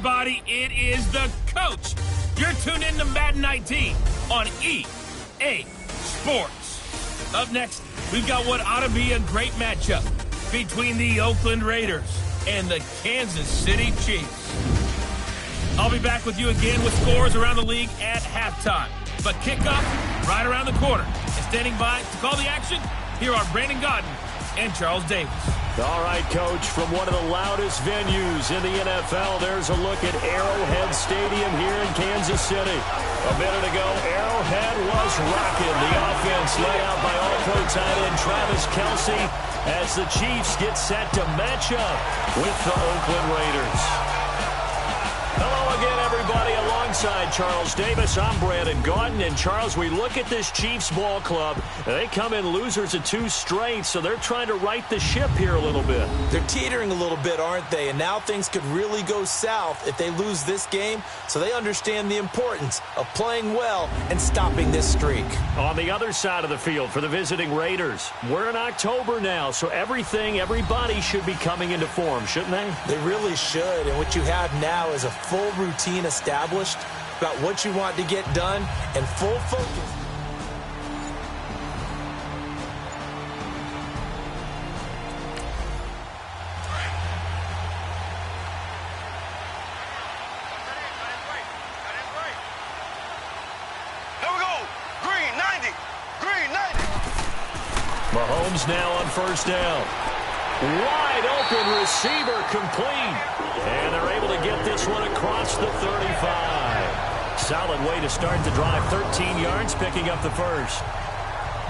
everybody. It is the coach. You're tuned in to Madden 19 on EA Sports. Up next, we've got what ought to be a great matchup between the Oakland Raiders and the Kansas City Chiefs. I'll be back with you again with scores around the league at halftime. But kickoff right around the corner. And standing by to call the action, here are Brandon Gaudin and Charles Davis. All right, Coach, from one of the loudest venues in the NFL, there's a look at Arrowhead Stadium here in Kansas City. A minute ago, Arrowhead was rocking. The offense led out by All-Pro tight end Travis Kelce as the Chiefs get set to match up with the Oakland Raiders. Hello again, everybody. Alongside Charles Davis, I'm Brandon Gaudin. And, Charles, we look at this Chiefs ball club. They come in losers of 2 straight, so they're trying to right the ship here a little bit. They're teetering a little bit, aren't they? And now things could really go south if they lose this game. So they understand the importance of playing well and stopping this streak. On the other side of the field for the visiting Raiders, we're in October now, so everybody should be coming into form, shouldn't they? They really should. And what you have now is a full routine established about what you want to get done and full focus. Here we go. Green 90. Green 90. Mahomes now on first down. Wide open receiver complete. And they're able to get this one across the 35. Solid way to start the drive. 13 yards, picking up the first.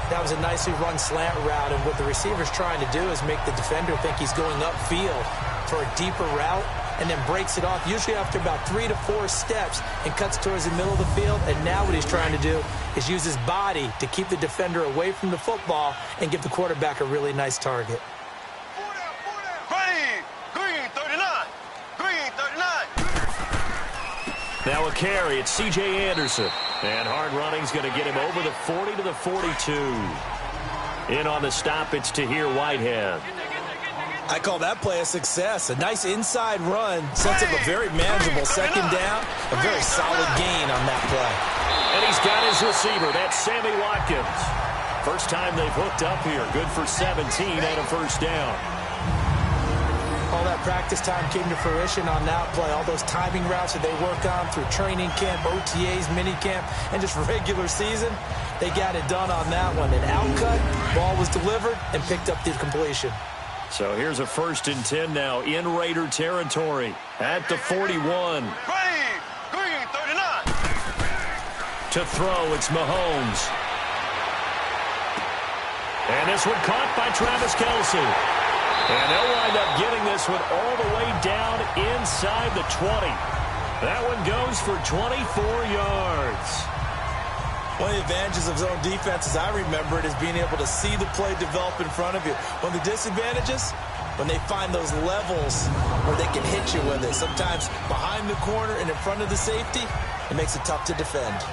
That was a nicely run slant route, and what the receiver's trying to do is make the defender think he's going upfield for a deeper route, and then breaks it off, usually after about 3 to 4 steps, and cuts towards the middle of the field. And now what he's trying to do is use his body to keep the defender away from the football and give the quarterback a really nice target. Green 39. Green 39. Now a carry. It's C.J. Anderson. And hard running's going to get him over the 40 to the 42. In on the stop, it's Tahir Whitehead. I call that play a success. A nice inside run sets up a very manageable second down. A very solid gain on that play. And he's got his receiver. That's Sammy Watkins. First time they've hooked up here. Good for 17 and a first down. All that practice time came to fruition on that play. All those timing routes that they work on through training camp, OTAs, minicamp, and just regular season, they got it done on that one. An outcut, ball was delivered, and picked up the completion. So here's a 1st and 10 now in Raider territory at the 41. Green 39. To throw, it's Mahomes. And this one caught by Travis Kelce. And they'll wind up getting this one all the way down inside the 20. That one goes for 24 yards. One of the advantages of zone defense, as I remember it, is being able to see the play develop in front of you. One of the disadvantages, when they find those levels where they can hit you with it. Sometimes behind the corner and in front of the safety, it makes it tough to defend.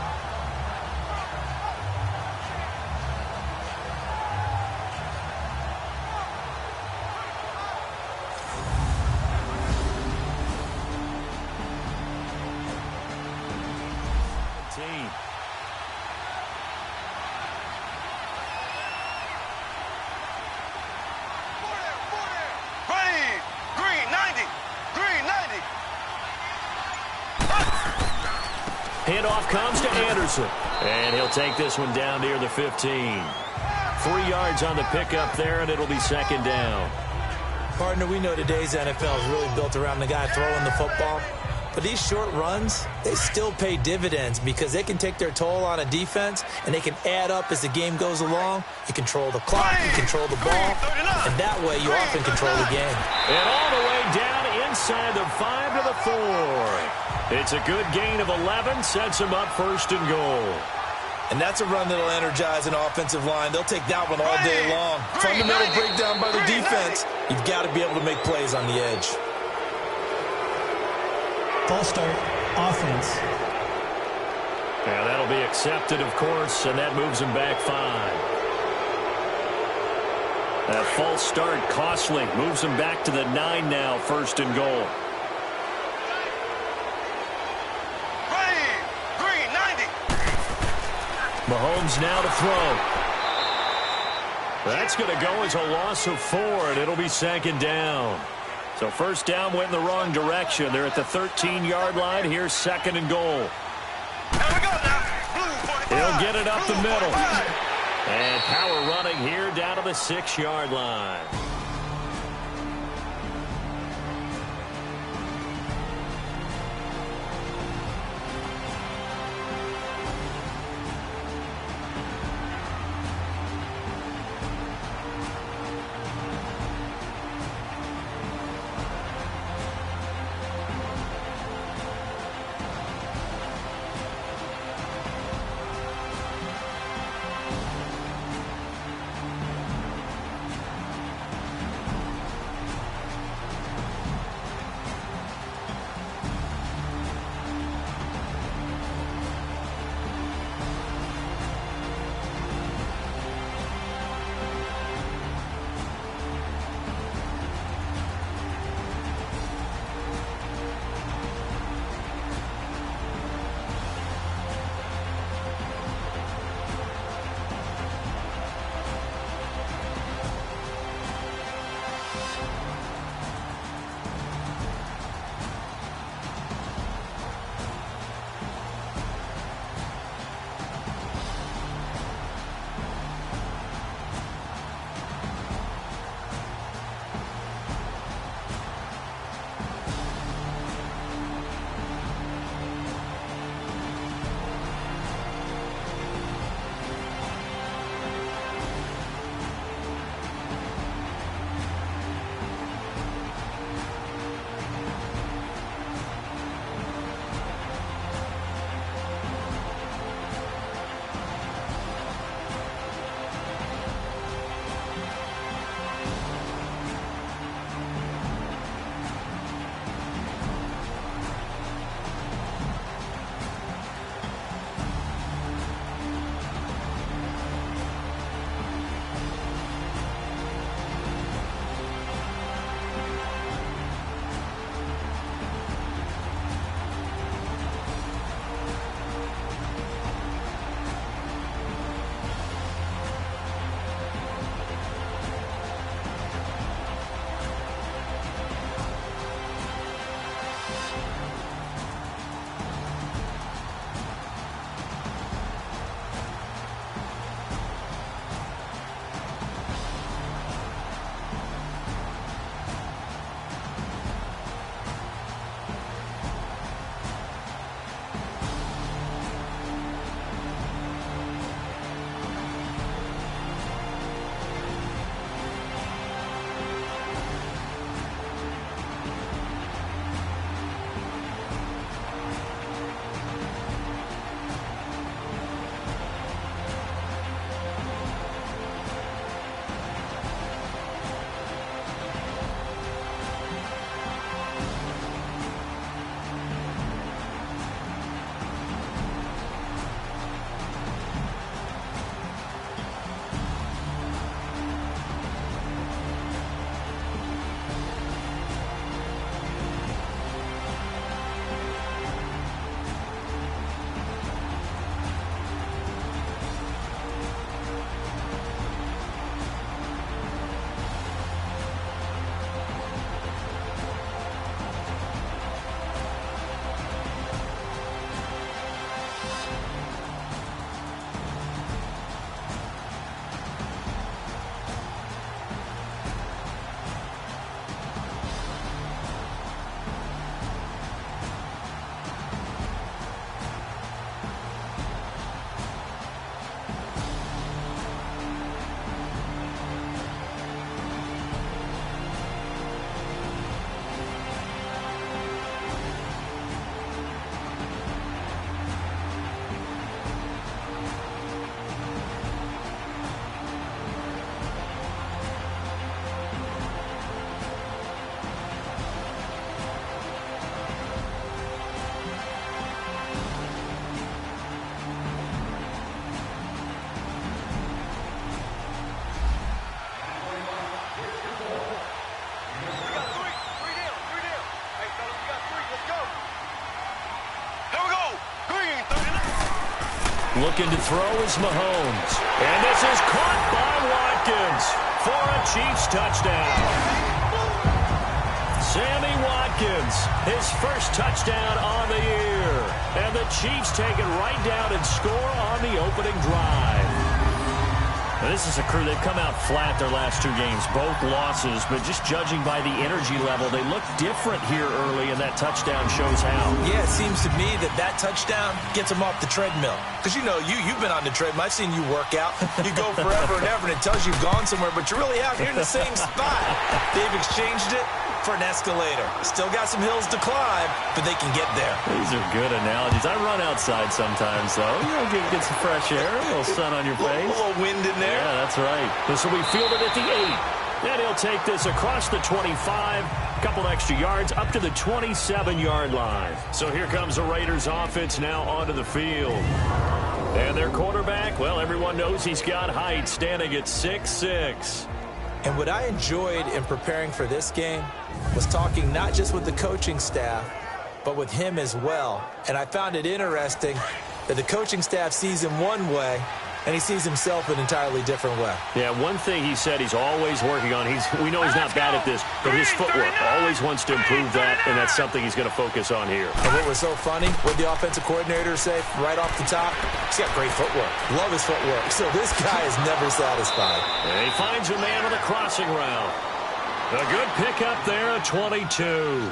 Handoff comes to Anderson. And he'll take this one down near the 15. 3 yards on the pickup there, and it'll be second down. Partner, we know today's NFL is really built around the guy throwing the football. But these short runs, they still pay dividends because they can take their toll on a defense, and they can add up as the game goes along. You control the clock, you control the ball, and that way you often control the game. And all the way down inside the 5 to the 4. It's a good gain of 11, sets him up 1st and goal. And that's a run that'll energize an offensive line. They'll take that one all day long. Fundamental breakdown by the defense. You've got to be able to make plays on the edge. False start, offense. Yeah, that'll be accepted, of course, and that moves him back 5. That false start, costly. Moves him back to the 9 now, 1st and goal. Mahomes now to throw. That's going to go as a loss of 4, and it'll be 2nd down. So first down went in the wrong direction. They're at the 13-yard line. Here's 2nd and goal. He'll get it up the middle. And power running here down to the 6-yard line. Looking to throw is Mahomes. And this is caught by Watkins for a Chiefs touchdown. Sammy Watkins, his first touchdown on the year. And the Chiefs take it right down and score on the opening drive. Now, this is a crew, they've come out flat their last two games, both losses, but just judging by the energy level, they look different here early, and that touchdown shows how. Yeah, it seems to me that touchdown gets them off the treadmill. Because, you know, you've been on the treadmill. I've seen you work out. You go forever and ever, and it tells you you've gone somewhere, but you're really out here in the same spot. They've exchanged it for an escalator. Still got some hills to climb, but they can get there. These are good analogies. I run outside sometimes, though. You know, get some fresh air, a little sun on your face. A little wind in there. Yeah, that's right. This will be fielded at the 8. And he'll take this across the 25, a couple extra yards, up to the 27-yard line. So here comes the Raiders offense now onto the field. And their quarterback, well, everyone knows he's got height, standing at 6'6". And what I enjoyed in preparing for this game was talking not just with the coaching staff, but with him as well. And I found it interesting that the coaching staff sees him one way, and he sees himself an entirely different way. Yeah, one thing he said he's always working on, we know he's not bad at this, but his footwork, always wants to improve that, and that's something he's going to focus on here. And what was so funny, what the offensive coordinator say right off the top, he's got great footwork. Love his footwork. So this guy is never satisfied. And he finds a man on the crossing route. A good pickup there at 22.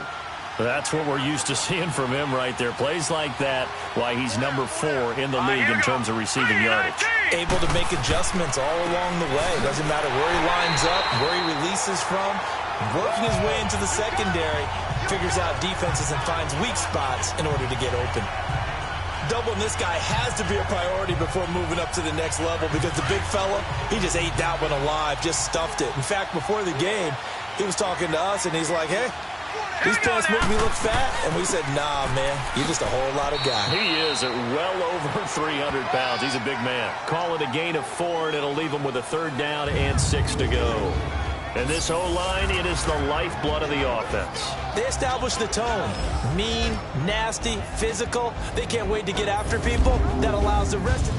That's what we're used to seeing from him right there. Plays like that, why he's number 4 in the league in terms of receiving yardage. Able to make adjustments all along the way. Doesn't matter where he lines up, where he releases from. Working his way into the secondary, figures out defenses and finds weak spots in order to get open. Doubling this guy has to be a priority before moving up to the next level, because the big fella, he just ate that one alive, just stuffed it. In fact, before the game, he was talking to us, and he's like, hey, these pants make me look fat. And we said, nah, man, you're just a whole lot of guy. He is at well over 300 pounds. He's a big man. Call it a gain of 4, and it'll leave him with a 3rd down and 6 to go. And this O-line, it is the lifeblood of the offense. They establish the tone. Mean, nasty, physical. They can't wait to get after people. That allows the rest of...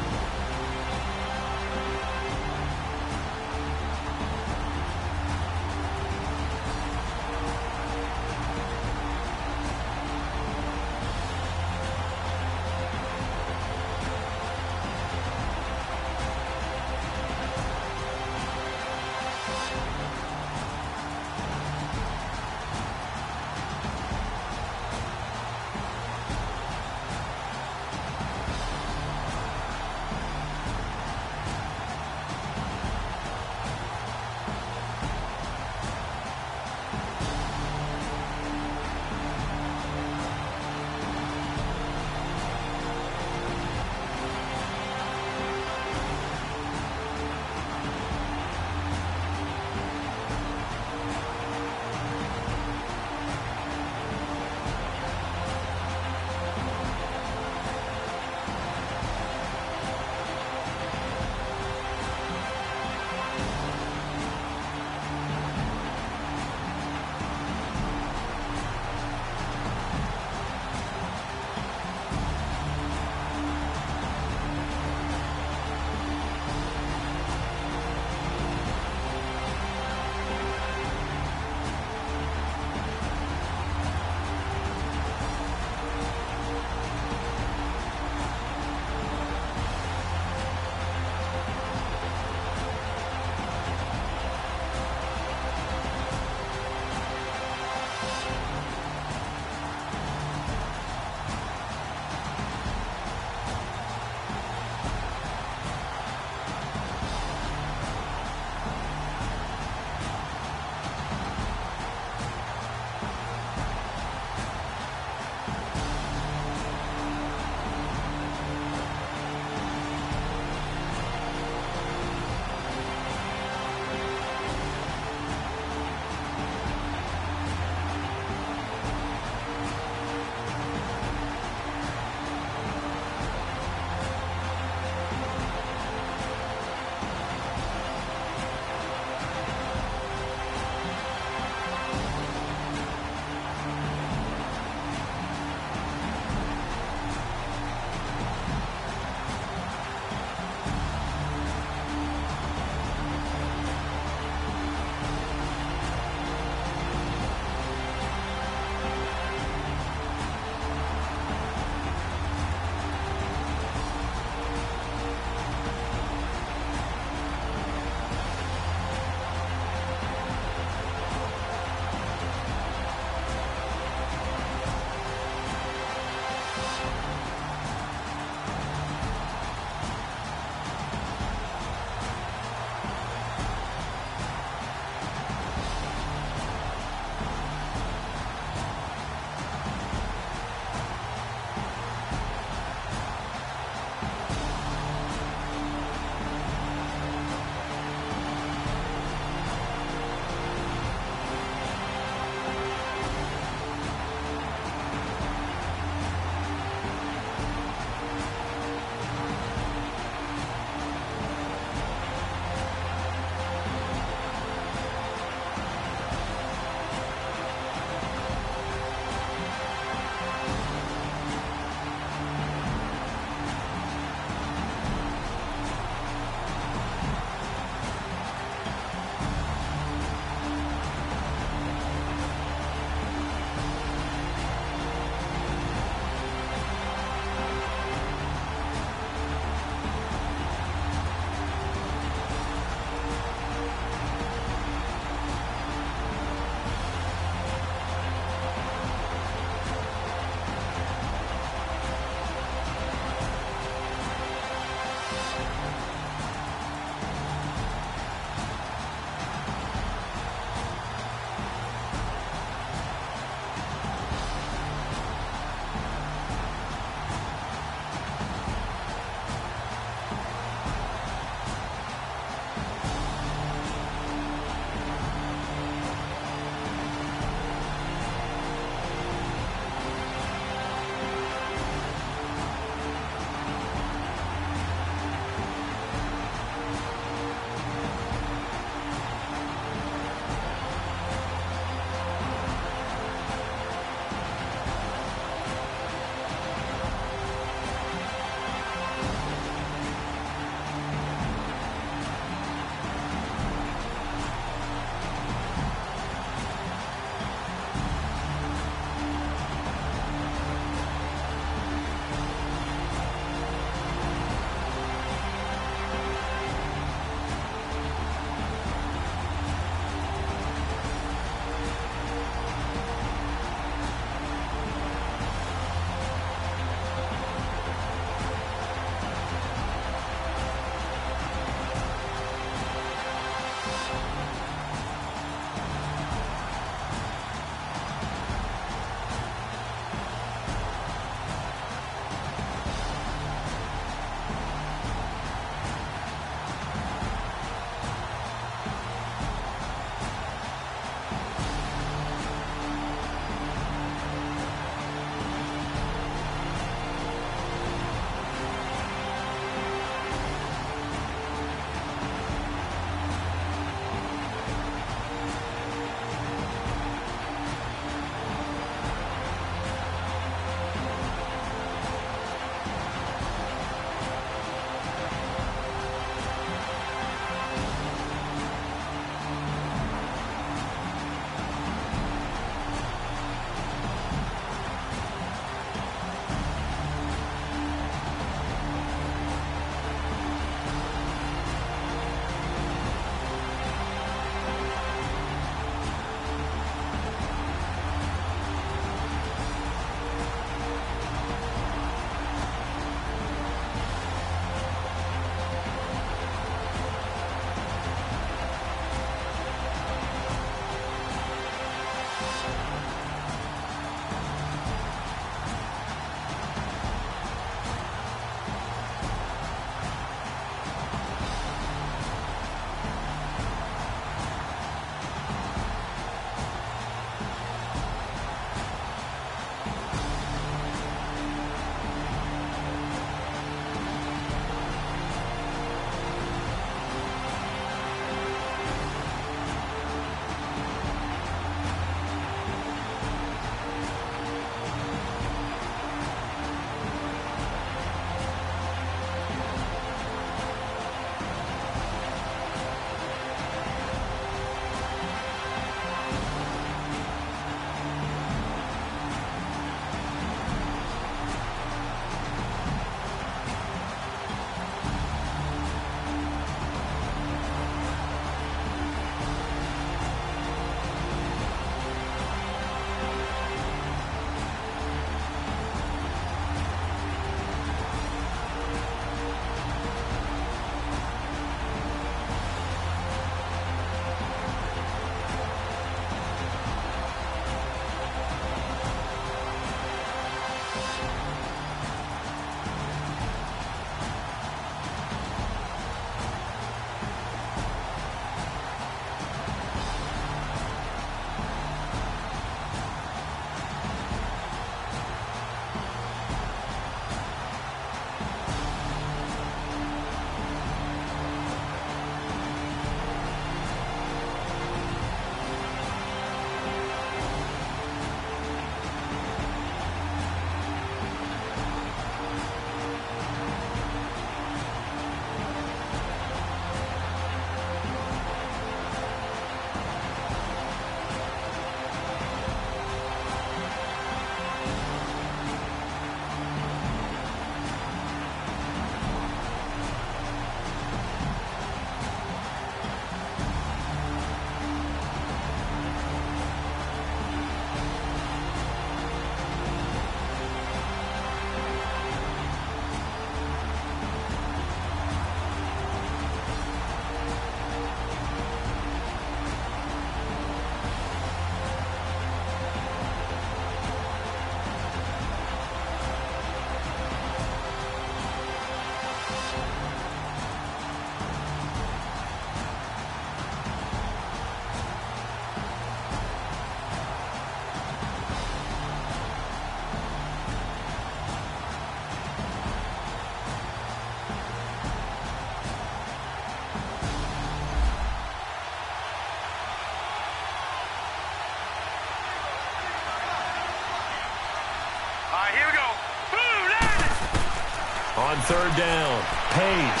on third down. Page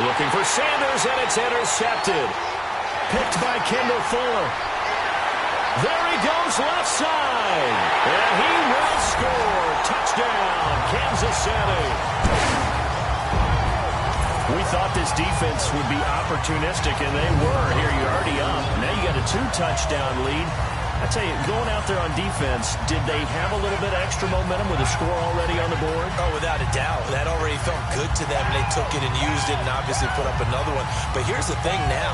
looking for Sanders, and it's intercepted. Picked by Kendall Fuller. There he goes left side. And he will score. Touchdown, Kansas City. We thought this defense would be opportunistic, and they were. Here, you're already up. Now you got a 2-touchdown lead. I tell you, going out there on defense, did they have a little bit of extra momentum with a score already on the board? Oh, without a doubt. That already felt good to them, and they took it and used it and obviously put up another one. But here's the thing now.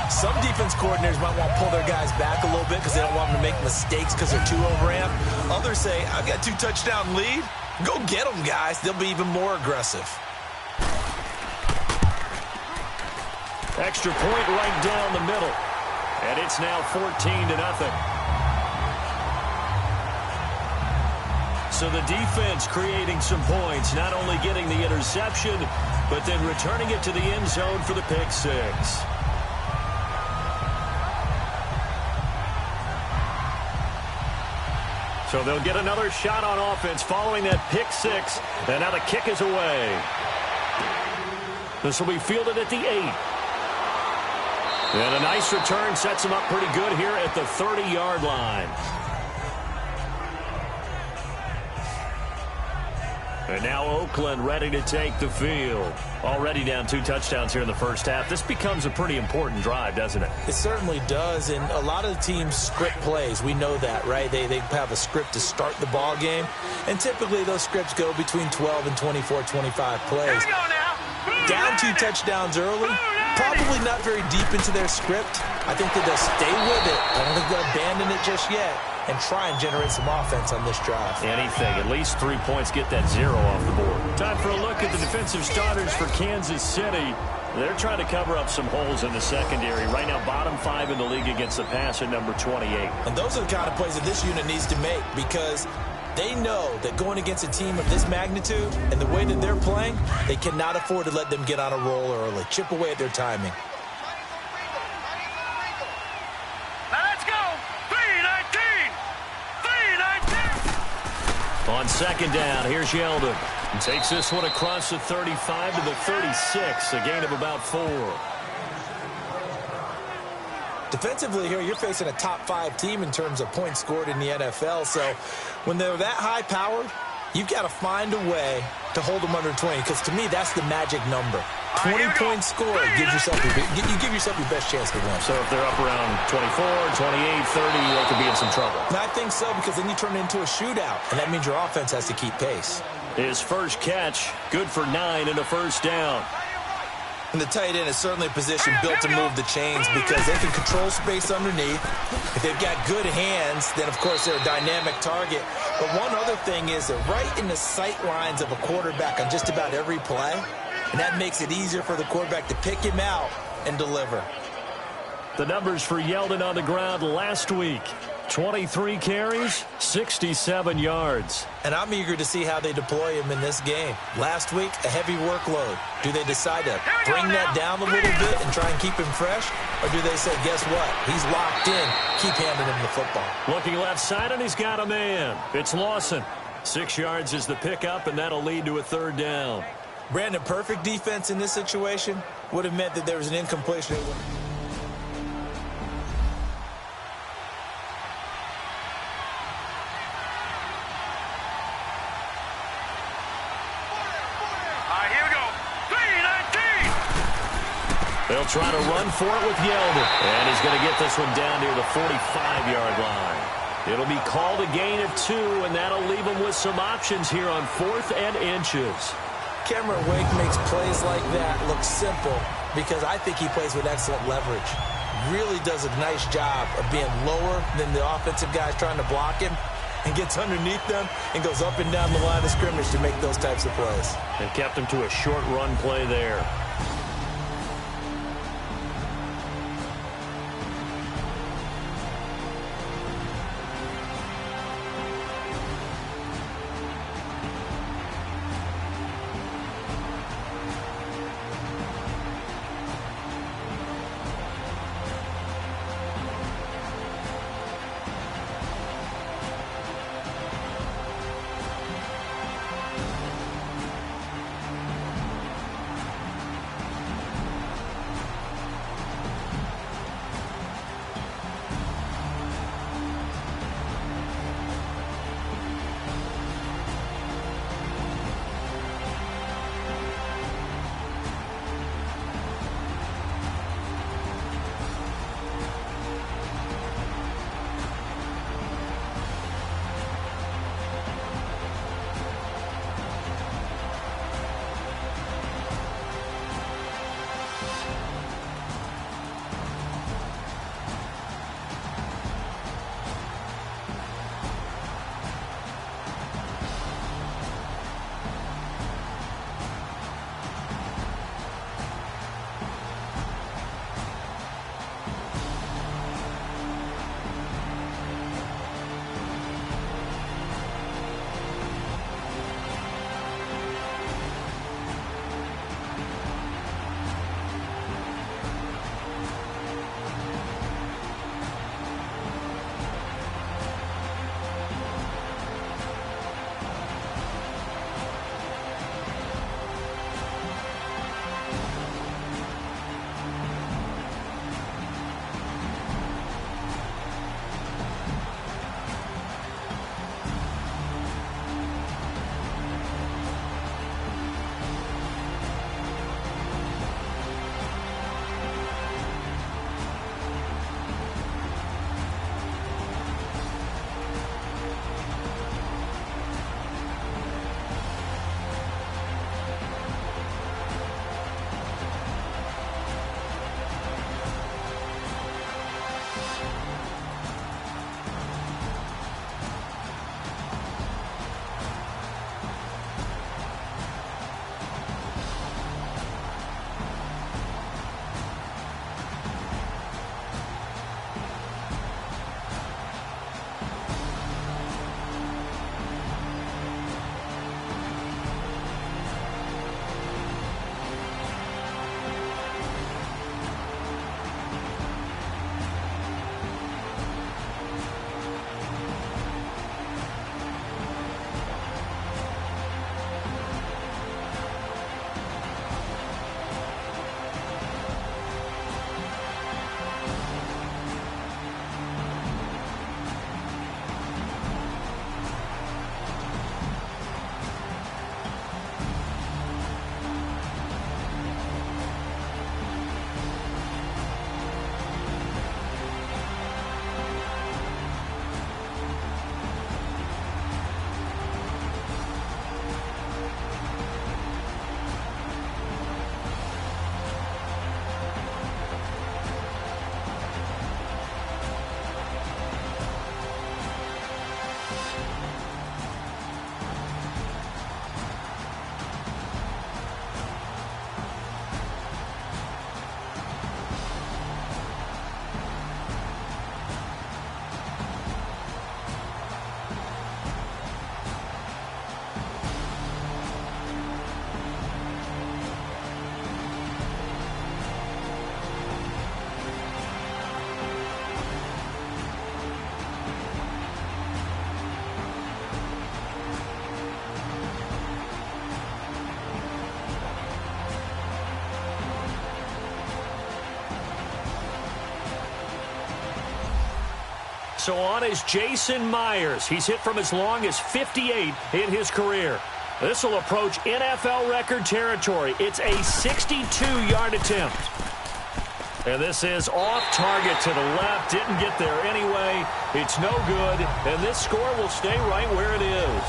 Some defense coordinators might want to pull their guys back a little bit because they don't want them to make mistakes because they're too overamped. Others say, I've got 2-touchdown lead. Go get them, guys. They'll be even more aggressive. Extra point right down the middle. And it's now 14-0. So the defense creating some points, not only getting the interception, but then returning it to the end zone for the pick six. So they'll get another shot on offense following that pick six. And now the kick is away. This will be fielded at the 8. And a nice return sets him up pretty good here at the 30-yard line. And now Oakland ready to take the field. Already down 2 touchdowns here in the first half. This becomes a pretty important drive, doesn't it? It certainly does, and a lot of the teams script plays. We know that, right? They have a script to start the ball game, and typically those scripts go between 12 and 24, 25 plays. Down 2 touchdowns early, probably not very deep into their script. I think that they'll stay with it. I don't think they'll abandon it just yet and try and generate some offense on this drive. Anything. At least 3 points, get that 0 off the board. Time for a look at the defensive starters for Kansas City. They're trying to cover up some holes in the secondary. Right now, bottom 5 in the league against the pass at number 28. And those are the kind of plays that this unit needs to make because they know that going against a team of this magnitude and the way that they're playing, they cannot afford to let them get on a roll early. Chip away at their timing. On second down, here's Yeldon. He takes this one across the 35 to the 36, a gain of about 4. Defensively here, you're facing a top 5 team in terms of points scored in the NFL. So when they're that high-powered, you've got to find a way to hold them under 20, because to me, that's the magic number. 20 points scored gives yourself you give yourself your best chance to win. So if they're up around 24, 28, 30, they could be in some trouble. And I think so, because then you turn it into a shootout, and that means your offense has to keep pace. His first catch, good for 9 and a first down. And the tight end is certainly a position built to move the chains because they can control space underneath. If they've got good hands, then, of course, they're a dynamic target. But one other thing is they're right in the sight lines of a quarterback on just about every play, and that makes it easier for the quarterback to pick him out and deliver. The numbers for Yeldon on the ground last week. 23 carries, 67 yards. And I'm eager to see how they deploy him in this game. Last week, a heavy workload. Do they decide to bring that down a little bit and try and keep him fresh? Or do they say, guess what? He's locked in. Keep handing him the football. Looking left side, and he's got a man. It's Lawson. 6 yards is the pickup, and that'll lead to a third down. Brandon, perfect defense in this situation would have meant that there was an incompletion. They'll try to run for it with Yeldon. And he's going to get this one down near the 45-yard line. It'll be called a gain of 2, and that'll leave them with some options here on 4th and inches. Cameron Wake makes plays like that look simple because I think he plays with excellent leverage. Really does a nice job of being lower than the offensive guys trying to block him and gets underneath them and goes up and down the line of scrimmage to make those types of plays. And kept him to a short run play there. So on is Jason Myers. He's hit from as long as 58 in his career. This will approach NFL record territory. It's a 62-yard attempt. And this is off target to the left. Didn't get there anyway. It's no good. And this score will stay right where it is.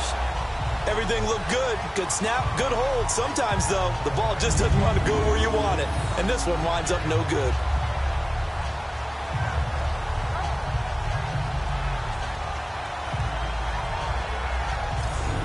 Everything looked good. Good snap, good hold. Sometimes, though, the ball just doesn't want to go where you want it. And this one winds up no good.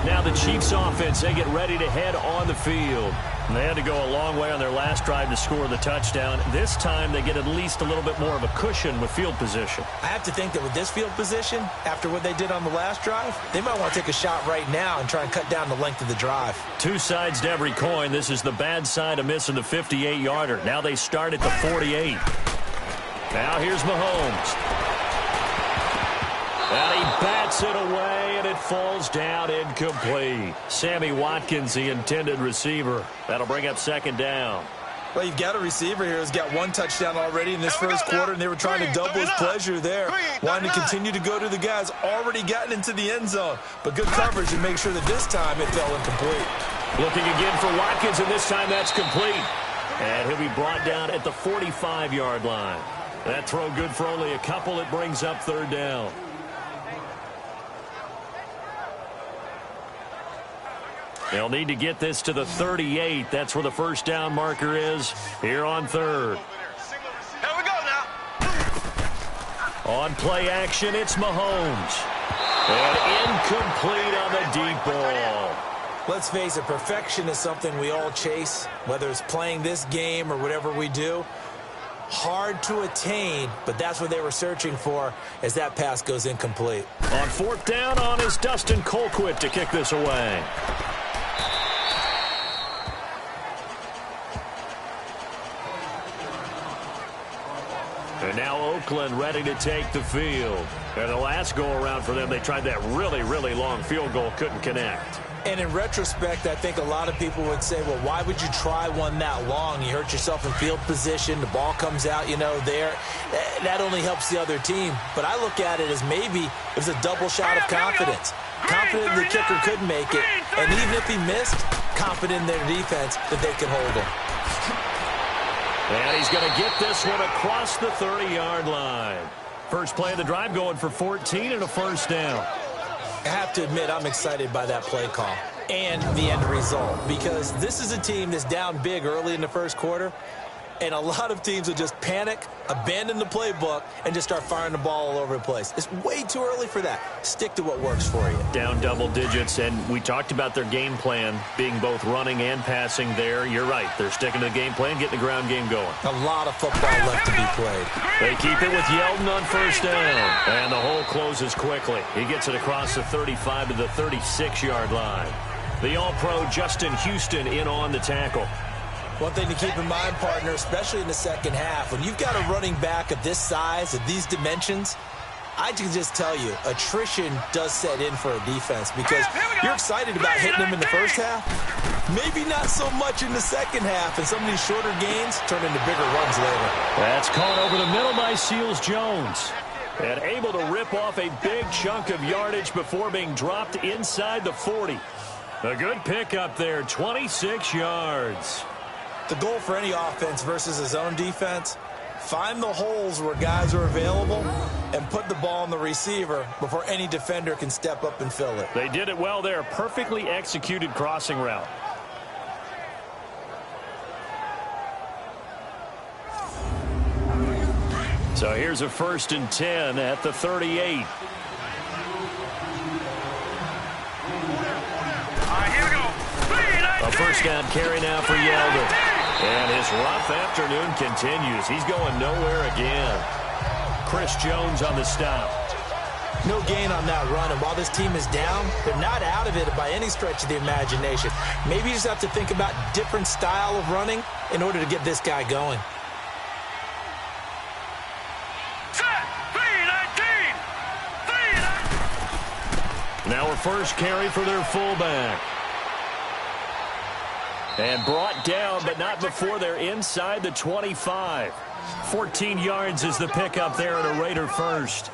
Now the Chiefs offense, they get ready to head on the field. And they had to go a long way on their last drive to score the touchdown. This time they get at least a little bit more of a cushion with field position. I have to think that with this field position, after what they did on the last drive, they might want to take a shot right now and try and cut down the length of the drive. Two sides to every coin. This is the bad side of missing the 58-yarder. Now they start at the 48. Now here's Mahomes. And he bats it away, and it falls down incomplete. Sammy Watkins, the intended receiver. That'll bring up second down. Well, you've got a receiver here who's got one touchdown already in this first quarter, and they were trying to double his pleasure there. Wanting to continue to go to the guys already gotten into the end zone. But good coverage and make sure that this time it fell incomplete. Looking again for Watkins, and this time that's complete. And he'll be brought down at the 45-yard line. That throw good for only a couple. It brings up third down. They'll need to get this to the 38. That's where the first down marker is here on third. Here we go now. On play action, it's Mahomes. And incomplete on the deep ball. Let's face it, perfection is something we all chase, whether it's playing this game or whatever we do. Hard to attain, but that's what they were searching for as that pass goes incomplete. On fourth down, on is Dustin Colquitt to kick this away. And now Oakland ready to take the field. And the last go-around for them, they tried that really, really long field goal, couldn't connect. And in retrospect, I think a lot of people would say, well, why would you try one that long? You hurt yourself in field position. The ball comes out, there. That only helps the other team. But I look at it as maybe it was a double shot of confidence. Confident the kicker could make it. And even if he missed, confident in their defense that they could hold him. And he's going to get this one across the 30-yard line. First play of the drive going for 14 and a first down. I have to admit, I'm excited by that play call and the end result because this is a team that's down big early in the first quarter, and a lot of teams will just panic, abandon the playbook, and just start firing the ball all over the place. It's way too early for that. Stick to what works for you. Down double digits, and we talked about their game plan being both running and passing there. You're right. They're sticking to the game plan, getting the ground game going. A lot of football left to be played. They keep it with Yeldon on first down, and the hole closes quickly. He gets it across the 35 to the 36-yard line. The All-Pro Justin Houston in on the tackle. One thing to keep in mind, partner, especially in the second half, when you've got a running back of this size, of these dimensions, I can just tell you, attrition does set in for a defense because you're excited about hitting them in the first half. Maybe not so much in the second half, and some of these shorter gains turn into bigger runs later. That's caught over the middle by Seals-Jones. And able to rip off a big chunk of yardage before being dropped inside the 40. A good pickup there, 26 yards. The goal for any offense versus his own defense, find the holes where guys are available and put the ball on the receiver before any defender can step up and fill it. They did it well there. Perfectly executed crossing route. So here's a 1st and 10 at the 38. A first down carry now for Yeldon. And his rough afternoon continues. He's going nowhere again. Chris Jones on the stop. No gain on that run, and while this team is down, they're not out of it by any stretch of the imagination. Maybe you just have to think about different style of running in order to get this guy going. Now a first carry for their fullback. And brought down, but not before they're inside the 25. 14 yards is the pickup there at a Raider first.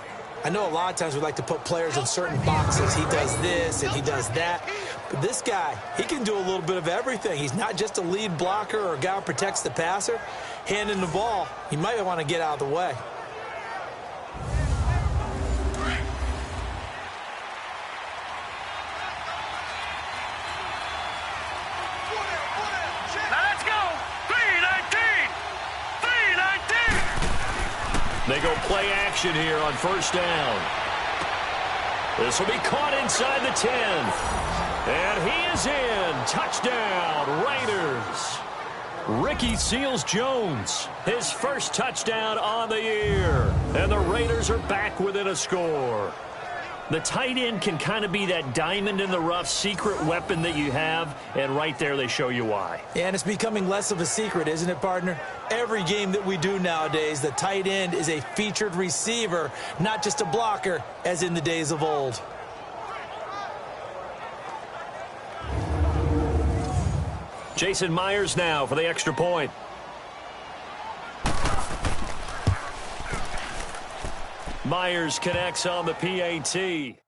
I know a lot of times we like to put players in certain boxes. He does this and he does that. But this guy, he can do a little bit of everything. He's not just a lead blocker or a guy who protects the passer. Handing the ball, he might want to get out of the way. Let's go! 319! 319! They go play action here on first down. This will be caught inside the 10. And he is in. Touchdown, Raiders. Ricky Seals-Jones, his first touchdown on the year. And the Raiders are back within a score. The tight end can kind of be that diamond in the rough secret weapon that you have, and right there they show you why. And it's becoming less of a secret, isn't it, partner? Every game that we do nowadays, the tight end is a featured receiver, not just a blocker, as in the days of old. Jason Myers now for the extra point. Myers connects on the PAT.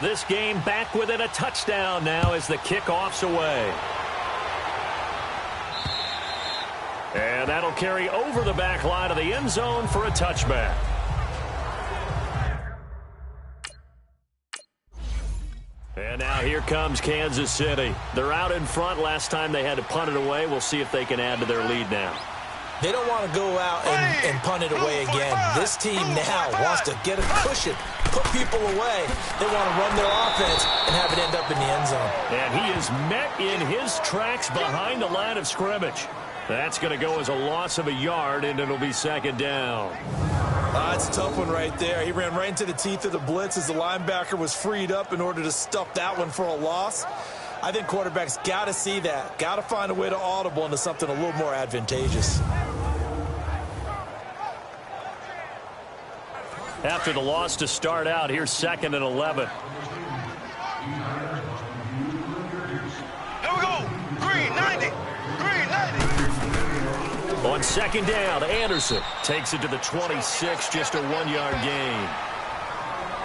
This game back within a touchdown now as the kickoff's away. And that'll carry over the back line of the end zone for a touchback. And now here comes Kansas City. They're out in front. Last time they had to punt it away. We'll see if they can add to their lead now. They don't want to go out and punt it away again. This team now wants to get a cushion, put people away. They want to run their offense and have it end up in the end zone. And he is met in his tracks behind the line of scrimmage. That's going to go as a loss of a yard, and it'll be second down. It's a tough one right there. He ran right into the teeth of the blitz as the linebacker was freed up in order to stuff that one for a loss. I think quarterbacks got to see that. Got to find a way to audible into something a little more advantageous. After the loss to start out, here's 2nd and 11. Here we go. Green 90. Green 90. On second down, Anderson takes it to the 26, just a 1-yard gain.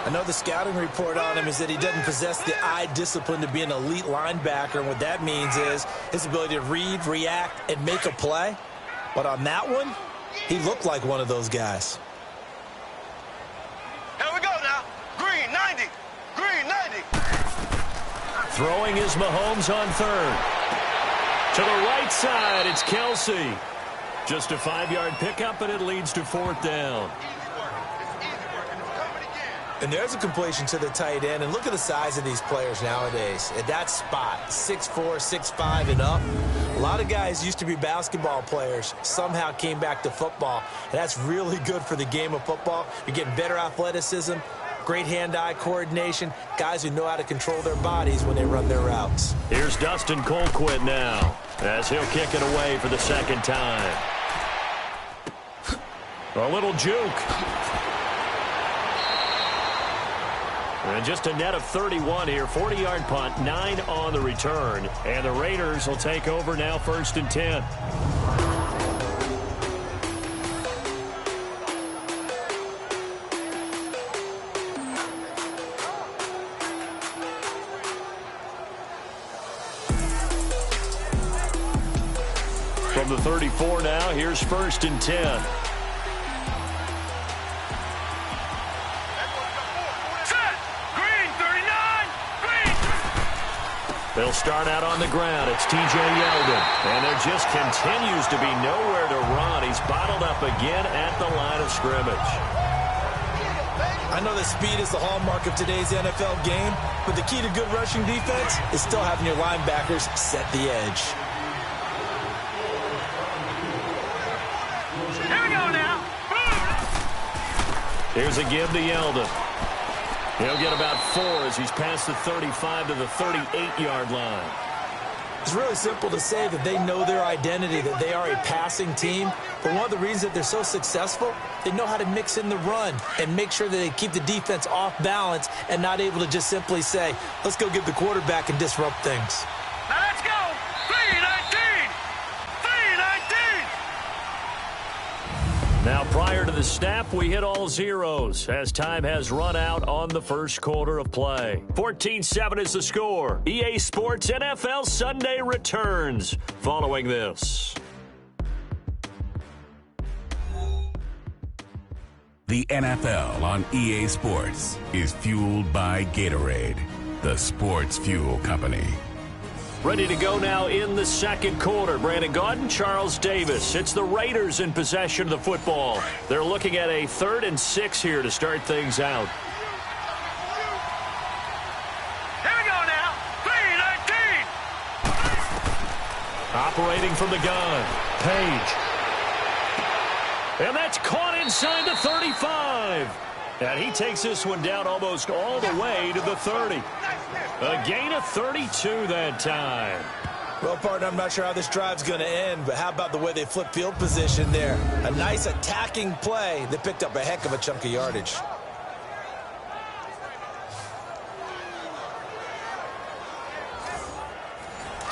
I know the scouting report on him is that he doesn't possess the eye discipline to be an elite linebacker. And what that means is his ability to read, react, and make a play. But on that one, he looked like one of those guys. Here we go now. Green 90. Green 90. Throwing is Mahomes on third. To the right side, it's Kelsey. Just a 5-yard pickup, and it leads to 4th down. And there's a completion to the tight end. And look at the size of these players nowadays. At that spot, 6'4", 6'5", and up. A lot of guys used to be basketball players, somehow came back to football. And that's really good for the game of football. You're getting better athleticism, great hand-eye coordination, guys who know how to control their bodies when they run their routes. Here's Dustin Colquitt now, as he'll kick it away for the second time. A little juke. And just a net of 31 here. 40-yard punt, 9 on the return. And the Raiders will take over now, 1st and 10. From the 34 now, here's 1st and 10. They'll start out on the ground. It's T.J. Yeldon. And there just continues to be nowhere to run. He's bottled up again at the line of scrimmage. I know that speed is the hallmark of today's NFL game, but the key to good rushing defense is still having your linebackers set the edge. Here we go now. Here's a give to Yeldon. He'll get about 4 as he's past the 35 to the 38-yard line. It's really simple to say that they know their identity, that they are a passing team. But one of the reasons that they're so successful, they know how to mix in the run and make sure that they keep the defense off balance and not able to just simply say, let's go get the quarterback and disrupt things. Now let's go. 319. 319. Now, prior to the snap, we hit all zeros as time has run out on the first quarter of play. 14-7 is the score. EA Sports NFL Sunday returns following this. The NFL on EA Sports is fueled by Gatorade, the sports fuel company. Ready to go now in the second quarter. Brandon Gaudin, Charles Davis. It's the Raiders in possession of the football. They're looking at a 3rd and 6 here to start things out. Here we go now. 319. Operating from the gun. Page. And that's caught inside the 35. And he takes this one down almost all the way to the 30. A gain of 32 that time. Well, partner, I'm not sure how this drive's going to end, but how about the way they flip field position there? A nice attacking play that picked up a heck of a chunk of yardage.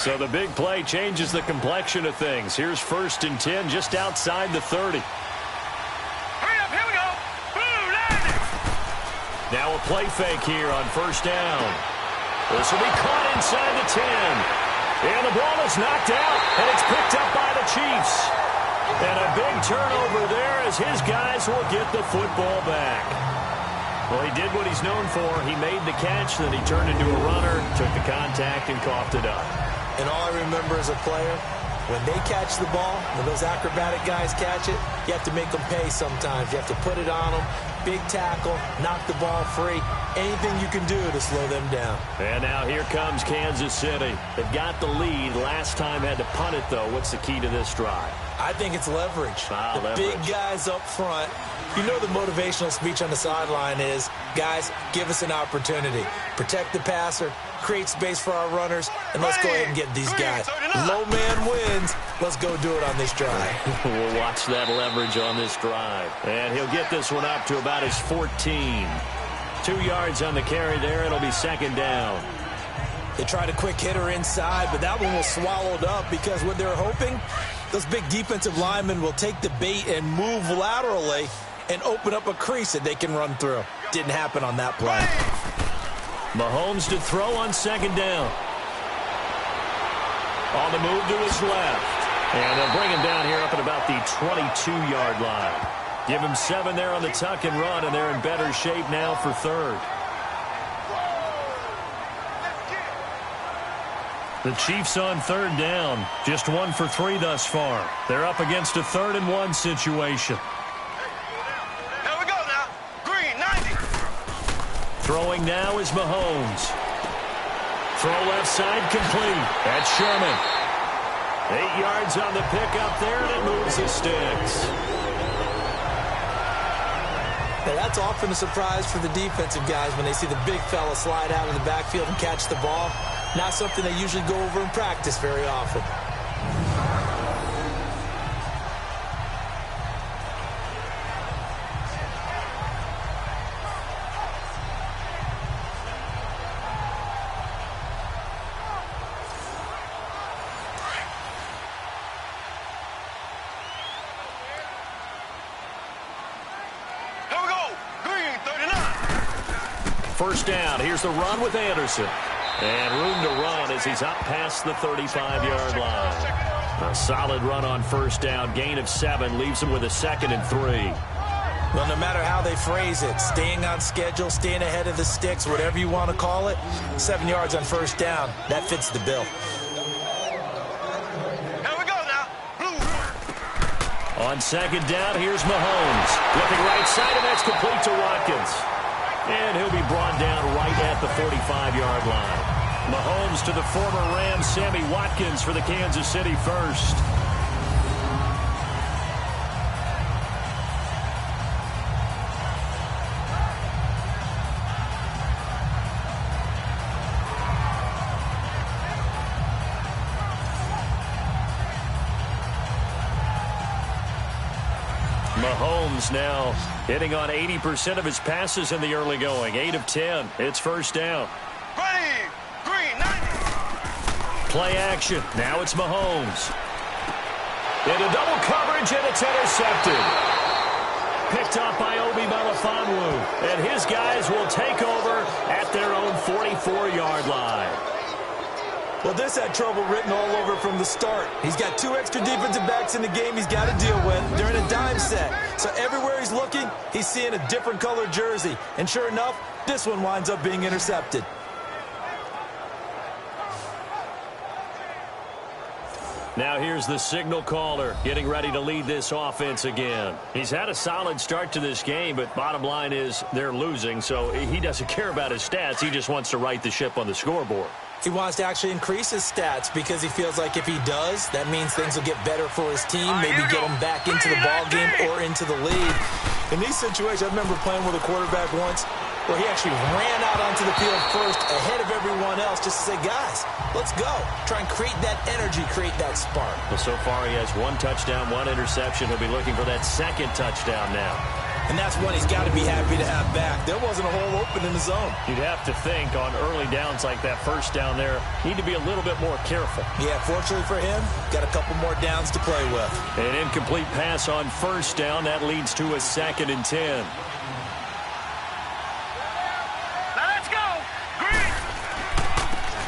So the big play changes the complexion of things. Here's 1st and 10 just outside the 30. Hurry up, here we go. Blue 90. Now a play fake here on 1st down. This will be caught inside the 10. And the ball is knocked out, and it's picked up by the Chiefs. And a big turnover there as his guys will get the football back. Well, he did what he's known for. He made the catch, then he turned into a runner, took the contact, and coughed it up. And all I remember as a player, when they catch the ball, when those acrobatic guys catch it, you have to make them pay sometimes. You have to put it on them. Big tackle, knock the ball free. Anything you can do to slow them down. And now here comes Kansas City. They've got the lead. Last time had to punt it, though. What's the key to this drive? I think it's leverage. The leverage. Big guys up front. You know the motivational speech on the sideline is, guys, give us an opportunity. Protect the passer, create space for our runners, and let's go ahead and get these guys. Low man wins. Let's go do it on this drive. We'll watch that leverage on this drive. And he'll get this one up to about his 14. 2 yards on the carry there. It'll be 2nd down. They tried a quick hitter inside, but that one was swallowed up because what they're hoping, those big defensive linemen will take the bait and move laterally and open up a crease that they can run through. Didn't happen on that play. Mahomes to throw on 2nd down. On the move to his left. And they'll bring him down here up at about the 22-yard line. Give him 7 there on the tuck and run, and they're in better shape now for 3rd. The Chiefs on 3rd down. Just 1 for 3 thus far. They're up against a 3rd and 1 situation. Here we go now. Green 90. Throwing now is Mahomes. Throw left side complete. That's Sherman. 8 yards on the pickup there, and it moves the sticks. Now, that's often a surprise for the defensive guys when they see the big fella slide out of the backfield and catch the ball. Not something they usually go over in practice very often. Here we go. Green 39. 1st down. Here's the run with Anderson. And room to run as he's up past the 35-yard line. A solid run on 1st down. Gain of 7 leaves him with a 2nd and 3. Well, no matter how they phrase it, staying on schedule, staying ahead of the sticks, whatever you want to call it, 7 yards on 1st down, that fits the bill. Here we go now. Blue. On 2nd down, here's Mahomes. Looking right side, and that's complete to Watkins. And he'll be brought down right at the 45-yard line. Mahomes to the former Rams, Sammy Watkins for the Kansas City first. Mahomes now hitting on 80% of his passes in the early going. 8 of 10. It's 1st down. Green 90. Play action. Now it's Mahomes. Into double coverage, and it's intercepted. Picked up by Obi Melifonwu. And his guys will take over at their own 44-yard line. Well, this had trouble written all over from the start. He's got 2 extra defensive backs in the game he's got to deal with. They're in a dime set. So everywhere he's looking, he's seeing a different colored jersey. And sure enough, this one winds up being intercepted. Now here's the signal caller getting ready to lead this offense again. He's had a solid start to this game, but bottom line is they're losing, so he doesn't care about his stats. He just wants to right the ship on the scoreboard. He wants to actually increase his stats because he feels like if he does, that means things will get better for his team, maybe get him back into the ball game or into the lead. In these situations, I remember playing with a quarterback once where he actually ran out onto the field first ahead of everyone else just to say, guys, let's go. Try and create that energy, create that spark. Well, so far he has 1 touchdown, 1 interception. He'll be looking for that 2nd touchdown now. And that's one he's got to be happy to have back. There wasn't a hole open in the zone. You'd have to think on early downs like that, first down there, need to be a little bit more careful. Yeah, fortunately for him, got a couple more downs to play with. An incomplete pass on first down. That leads to a 2nd and 10. Let's go. Green.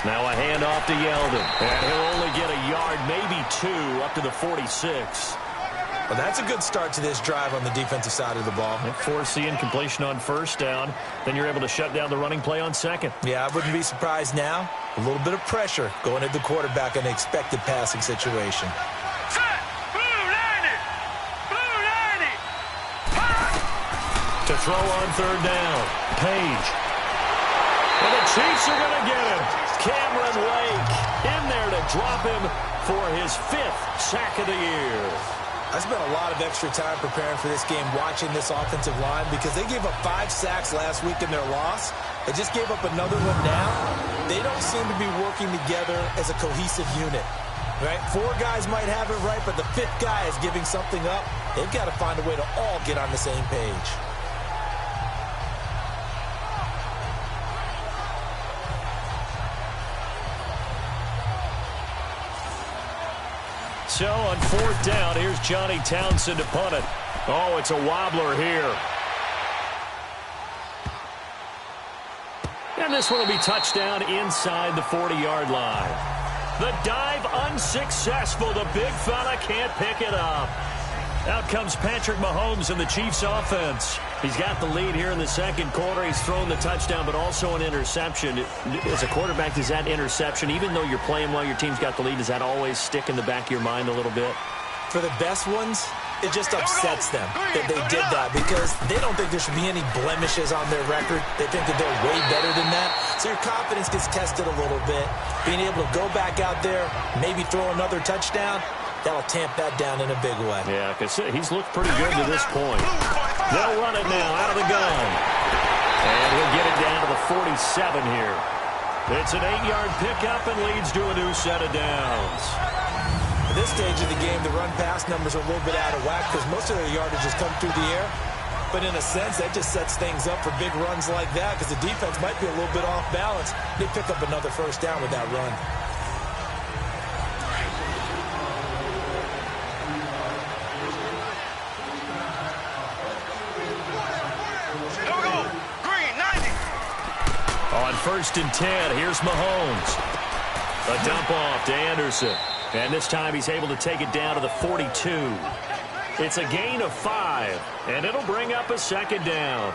Now a handoff to Yeldon. And he'll only get a yard, maybe 2, up to the 46. Well, that's a good start to this drive on the defensive side of the ball. Force the incompletion on first down. Then you're able to shut down the running play on second. Yeah, I wouldn't be surprised now. A little bit of pressure going at the quarterback in an expected passing situation. Set. Blue 90. Blue 90. To throw on third down. Page. And the Chiefs are going to get him. Cameron Wake in there to drop him for his 5th sack of the year. I spent a lot of extra time preparing for this game watching this offensive line because they gave up 5 sacks last week in their loss. They just gave up another one now. They don't seem to be working together as a cohesive unit. Right? 4 guys might have it right, but the 5th guy is giving something up. They've got to find a way to all get on the same page. So on 4th down, here's Johnny Townsend to punt it. Oh, it's a wobbler here. And this one will be touchdown inside the 40-yard line. The dive unsuccessful. The big fella can't pick it up. Out comes Patrick Mahomes and the Chiefs offense. He's got the lead here in the second quarter. He's thrown the touchdown, but also an interception. As a quarterback, does that interception, even though you're playing well, your team's got the lead, does that always stick in the back of your mind a little bit? For the best ones, it just upsets them that they did that because they don't think there should be any blemishes on their record. They think that they're way better than that. So your confidence gets tested a little bit. Being able to go back out there, maybe throw another touchdown, that'll tamp that down in a big way. Yeah, because he's looked pretty good to this point. They'll run it now out of the gun. And he'll get it down to the 47 here. It's an 8-yard pickup and leads to a new set of downs. At this stage of the game, the run-pass numbers are a little bit out of whack because most of their yardage has come through the air. But in a sense, that just sets things up for big runs like that because the defense might be a little bit off balance. They pick up another first down with that run. On 1st and 10, here's Mahomes. A dump off to Anderson. And this time he's able to take it down to the 42. It's a gain of 5, and it'll bring up a 2nd down.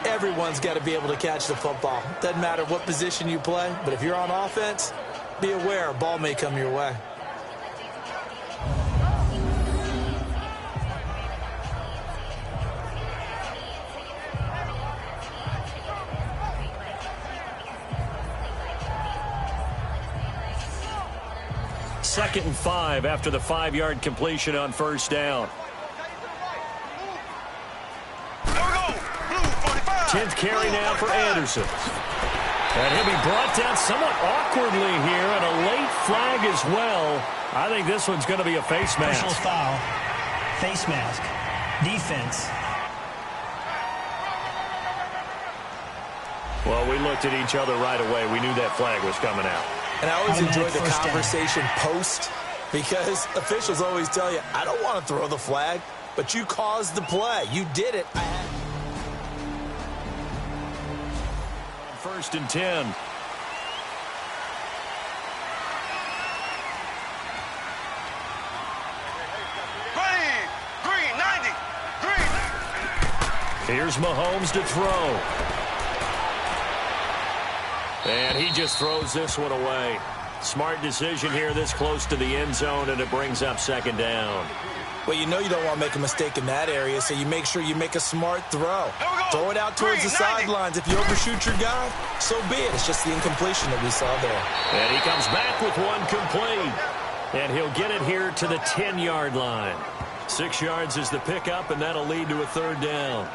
Everyone's got to be able to catch the football. Doesn't matter what position you play, but if you're on offense, be aware a ball may come your way. Second and 5 after the 5-yard completion on first down. 10th carry now for Anderson. And he'll be brought down somewhat awkwardly here, and a late flag as well. I think this one's going to be a face mask. Personal foul, face mask, defense. Well, we looked at each other right away. We knew that flag was coming out. And I always enjoy the conversation post because officials always tell you, I don't want to throw the flag, but you caused the play. You did it. 1st and 10. Green 90. Green. Here's Mahomes to throw. And he just throws this one away. Smart decision here this close to the end zone, and it brings up 2nd down. Well, you know you don't want to make a mistake in that area, so you make sure you make a smart throw. Throw it out towards the sidelines. If you overshoot your guy, so be it. It's just the incompletion that we saw there. And he comes back with one complete. And he'll get it here to the 10-yard line. 6 yards is the pickup, and that'll lead to a 3rd down.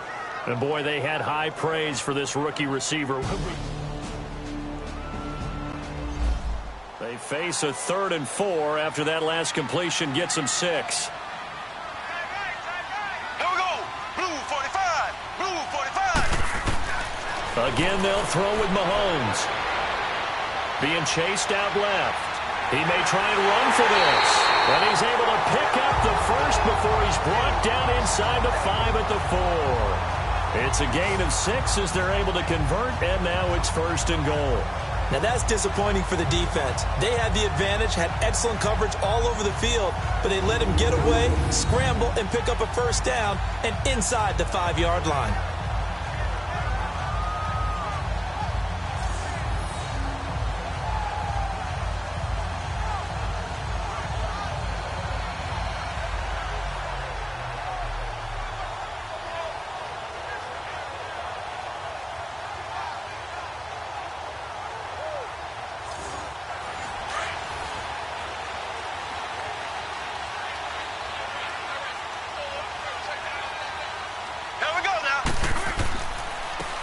And, boy, they had high praise for this rookie receiver. They face a 3rd and 4 after that last completion gets them 6. Here we go. Blue 45. Again, they'll throw with Mahomes. Being chased out left. He may try and run for this. And he's able to pick up the first before he's brought down inside the 5 at the 4. It's a gain of 6 as they're able to convert, and now it's 1st and goal. Now that's disappointing for the defense. They had the advantage, had excellent coverage all over the field, but they let him get away, scramble, and pick up a first down and inside the 5-yard line.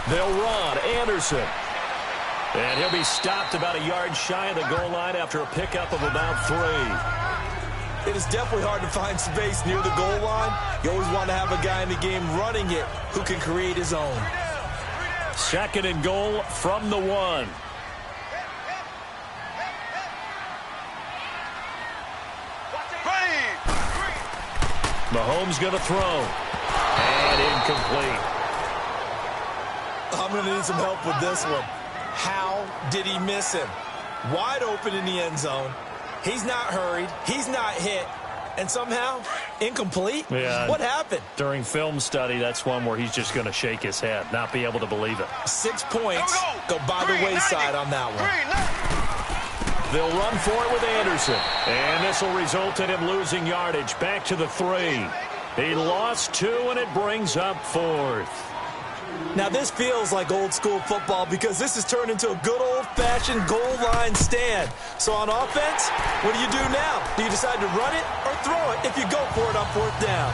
They'll run Anderson. And he'll be stopped about a yard shy of the goal line after a pickup of about 3. It is definitely hard to find space near the goal line. You always want to have a guy in the game running it who can create his own. 2nd and goal from the 1. Mahomes going to throw. And incomplete. I'm going to need some help with this one. How did he miss him? Wide open in the end zone. He's not hurried. He's not hit. And somehow, incomplete? Yeah. What happened? During film study, that's one where he's just going to shake his head, not be able to believe it. 6 points go by the wayside on that one. They'll run for it with Anderson. And this will result in him losing yardage back to the 3. He lost 2, and it brings up 4th. Now, this feels like old-school football because this has turned into a good old-fashioned goal line stand. So on offense, what do you do now? Do you decide to run it or throw it if you go for it on 4th down?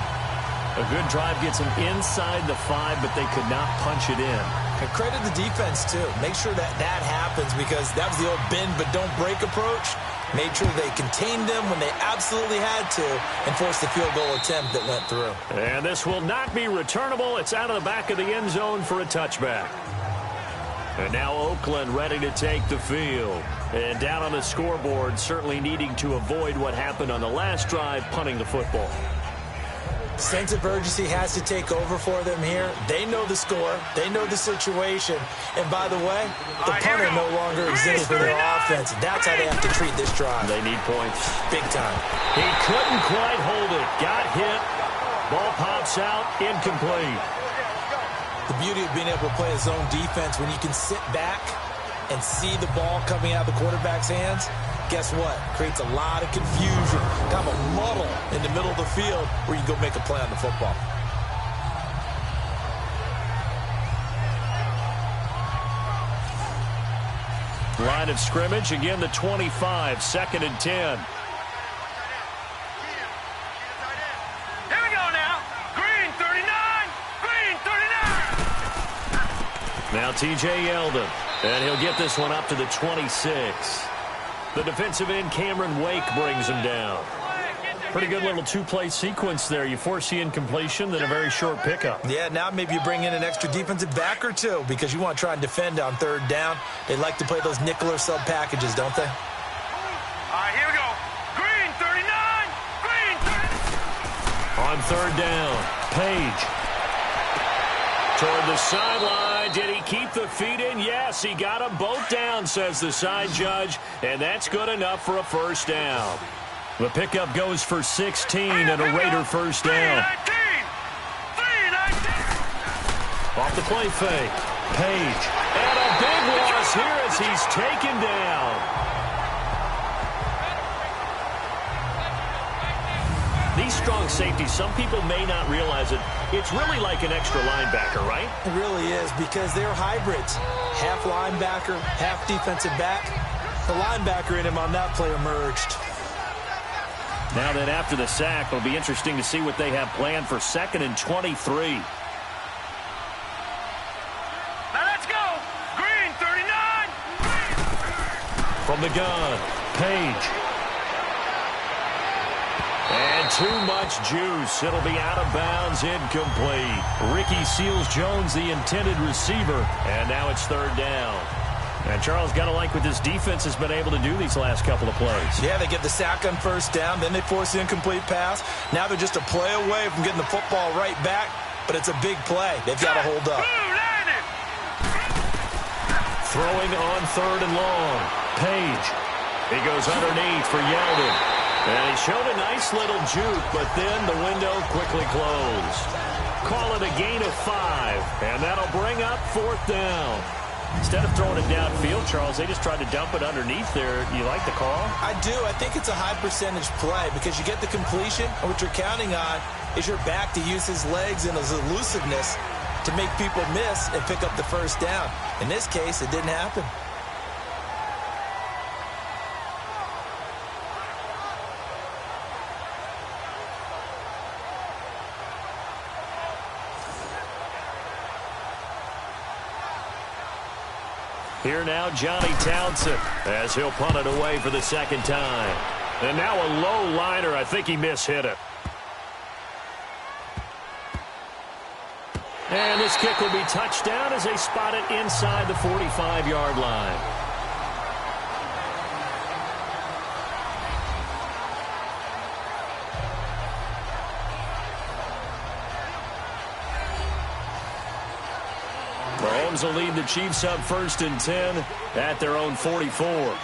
A good drive gets them inside the 5, but they could not punch it in. And credit the defense, too. Make sure that happens because that was the old bend but don't break approach. Made sure they contained them when they absolutely had to and forced the field goal attempt that went through. And this will not be returnable. It's out of the back of the end zone for a touchback. And now Oakland ready to take the field. And down on the scoreboard, certainly needing to avoid what happened on the last drive, punting the football. Sense of urgency has to take over for them here. They know the score. They know the situation. And by the way, the punter no longer exists for their offense. That's how they have to treat this drive. They need points. Big time. He couldn't quite hold it. Got hit. Ball pops out. Incomplete. The beauty of being able to play a zone defense when you can sit back and see the ball coming out of the quarterback's hands, guess what? Creates a lot of confusion, kind of a muddle in the middle of the field where you go make a play on the football. Line of scrimmage, again the 25, 2nd and 10. Here we go now. Green 39. Green 39. Now T.J. Yeldon, and he'll get this one up to the 26. The defensive end, Cameron Wake, brings him down. Pretty good little 2-play sequence there. You force the incompletion, then a very short pickup. Yeah, now maybe you bring in an extra defensive back or two because you want to try and defend on 3rd down. They like to play those nickel or sub packages, don't they? All right, here we go. Green 39. Green 39. On 3rd down, Page. Toward the sideline. Did he keep the feet in? Yes, he got them both down, says the side judge, and that's good enough for a first down. The pickup goes for 16 and a Raider first down. 3-19. Off the play fake. Page. And a big loss here as he's taken down. These strong safeties, some people may not realize it. It's really like an extra linebacker, right? It really is because they're hybrids. Half linebacker, half defensive back. The linebacker in him on that play emerged. Now then, after the sack, it'll be interesting to see what they have planned for 2nd and 23. Now let's go. Green 39. From the gun, Page. And And too much juice. It'll be out of bounds, incomplete. Ricky Seals-Jones, the intended receiver, and now it's third down. And Charles, got to like what this defense has been able to do these last couple of plays. Yeah, they get the sack on first down, then they force the incomplete pass. Now they're just a play away from getting the football right back, but it's a big play. They've got to hold up. Throwing on third and long. Page. He goes underneath for Yeldon. And he showed a nice little juke, but then the window quickly closed. Call it a gain of 5, and that'll bring up fourth down. Instead of throwing it downfield, Charles, they just tried to dump it underneath there. You like the call? I do. I think it's a high percentage play because you get the completion, and what you're counting on is your back to use his legs and his elusiveness to make people miss and pick up the first down. In this case, it didn't happen. Here now, Johnny Townsend, as he'll punt it away for the second time. And now a low liner. I think he mishit it. And this kick will be touchdown as they spot it inside the 45-yard line. Mahomes will lead the Chiefs up 1st and 10 at their own 44.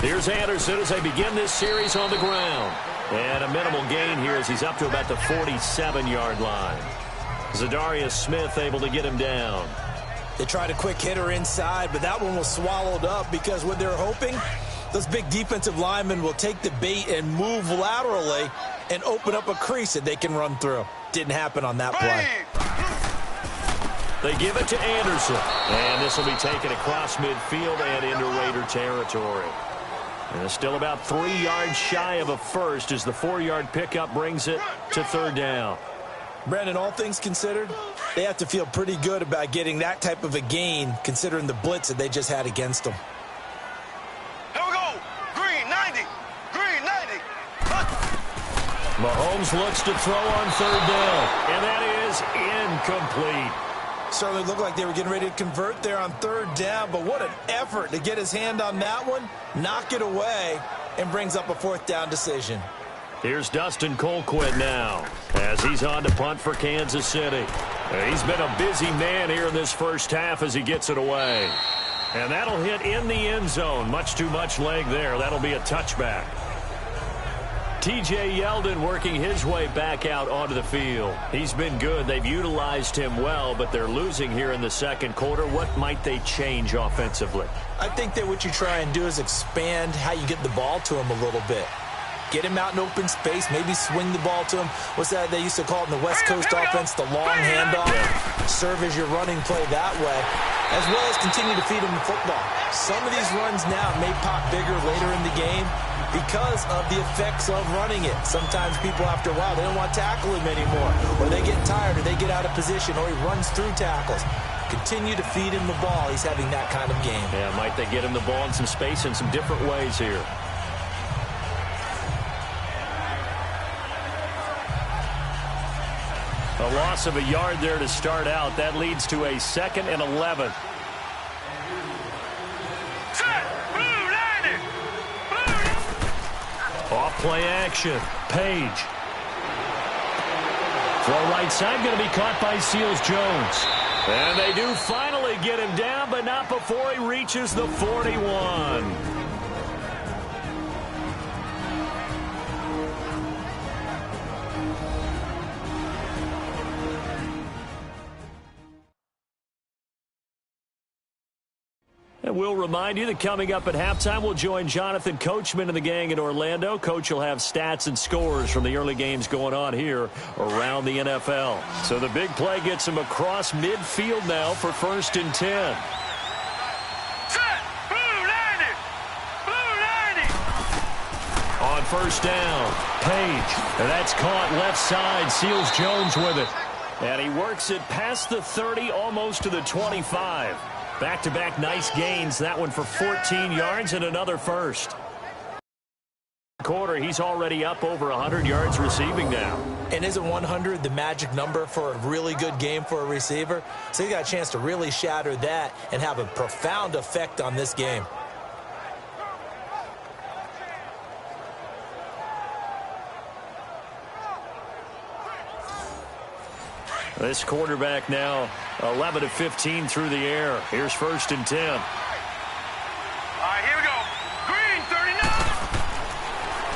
Here's Anderson as they begin this series on the ground. And a minimal gain here as he's up to about the 47-yard line. Zadarius Smith able to get him down. They tried a quick hitter inside, but that one was swallowed up because what they're hoping, those big defensive linemen will take the bait and move laterally and open up a crease that they can run through. Didn't happen on that play. They give it to Anderson. And this will be taken across midfield and into Raider territory. And it's still about 3 yards shy of a first as the 4-yard pickup brings it to third down. Brandon, all things considered, they have to feel pretty good about getting that type of a gain considering the blitz that they just had against them. Here we go. Green 90. Green 90. Mahomes looks to throw on third down. And that is incomplete. Certainly looked like they were getting ready to convert there on third down, but what an effort to get his hand on that one, knock it away, and brings up a fourth down decision. Here's Dustin Colquitt now as he's on to punt for Kansas City. He's been a busy man here in this first half as he gets it away. And that'll hit in the end zone. Much too much leg there. That'll be a touchback. T.J. Yeldon working his way back out onto the field. He's been good. They've utilized him well, but they're losing here in the second quarter. What might they change offensively? I think that what you try and do is expand how you get the ball to him a little bit. Get him out in open space, maybe swing the ball to him. What's that they used to call it in the West Coast offense, the long handoff? Serve as your running play that way, as well as continue to feed him the football. Some of these runs now may pop bigger later in the game because of the effects of running it. Sometimes people, after a while, they don't want to tackle him anymore, or they get tired, or they get out of position, or he runs through tackles. Continue to feed him the ball. He's having that kind of game. Yeah, might they get him the ball in some space in some different ways here. A loss of a yard there to start out. That leads to a 2nd and 11. Off play action. Page. Throw right side going to be caught by Seals-Jones. And they do finally get him down, but not before he reaches the 41. And we'll remind you that coming up at halftime, we'll join Jonathan Coachman and the gang in Orlando. Coach will have stats and scores from the early games going on here around the NFL. So the big play gets him across midfield now for 1st and 10. On first down, Page. And that's caught left side. Seals-Jones with it. And he works it past the 30, almost to the 25. Back-to-back nice gains. That one for 14 yards and another first. Quarter, he's already up over 100 yards receiving now. And isn't 100 the magic number for a really good game for a receiver? So he got a chance to really shatter that and have a profound effect on this game. This quarterback now 11 of 15 through the air. Here's 1st and 10. All right, here we go. Green, 39.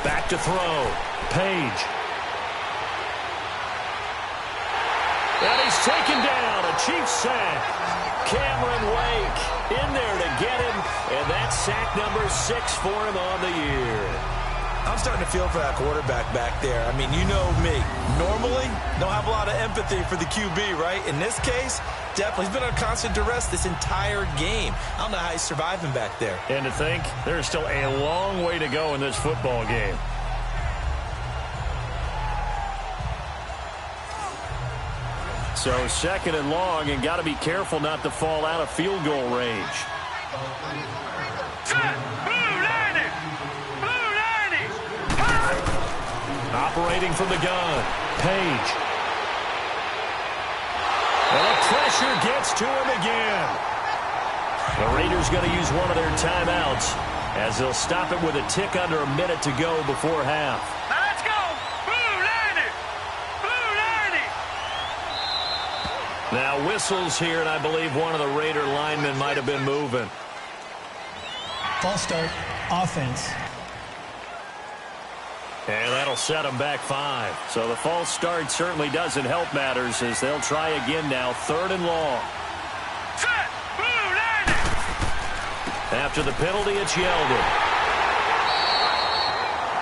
Back to throw. Page. And he's taken down. A Chiefs sack. Cameron Wake in there to get him. And that's sack number 6 for him on the year. I'm starting to feel for that quarterback back there. I mean, you know me. Normally, don't have a lot of empathy for the QB, right? In this case, definitely. He's been under constant duress this entire game. I don't know how he's surviving back there. And to think, there's still a long way to go in this football game. So 2nd and long, and got to be careful not to fall out of field goal range. Operating from the gun, Page. And the pressure gets to him again. The Raiders going to use one of their timeouts as they'll stop it with a tick under a minute to go before half. Now let's go. Blue 90. Blue 90. Now whistles here, and I believe one of the Raider linemen might have been moving. False start, offense. And that'll set them back 5. So the false start certainly doesn't help matters as they'll try again now. 3rd and long. Set. Blue 90. After the penalty, it's Yeldon.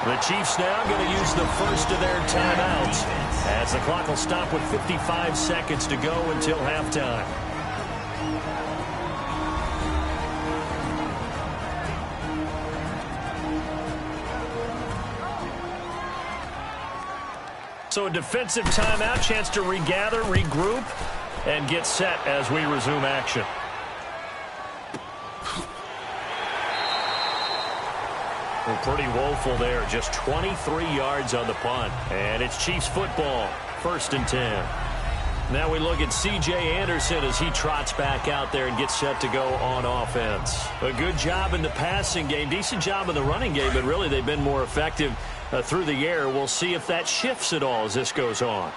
The Chiefs now going to use the first of their timeouts as the clock will stop with 55 seconds to go until halftime. So a defensive timeout, chance to regather, regroup, and get set as we resume action. Well, pretty woeful there. Just 23 yards on the punt. And it's Chiefs football. 1st and 10. Now we look at C.J. Anderson as he trots back out there and gets set to go on offense. A good job in the passing game. Decent job in the running game, but really they've been more effective through the air. We'll see if that shifts at all as this goes on.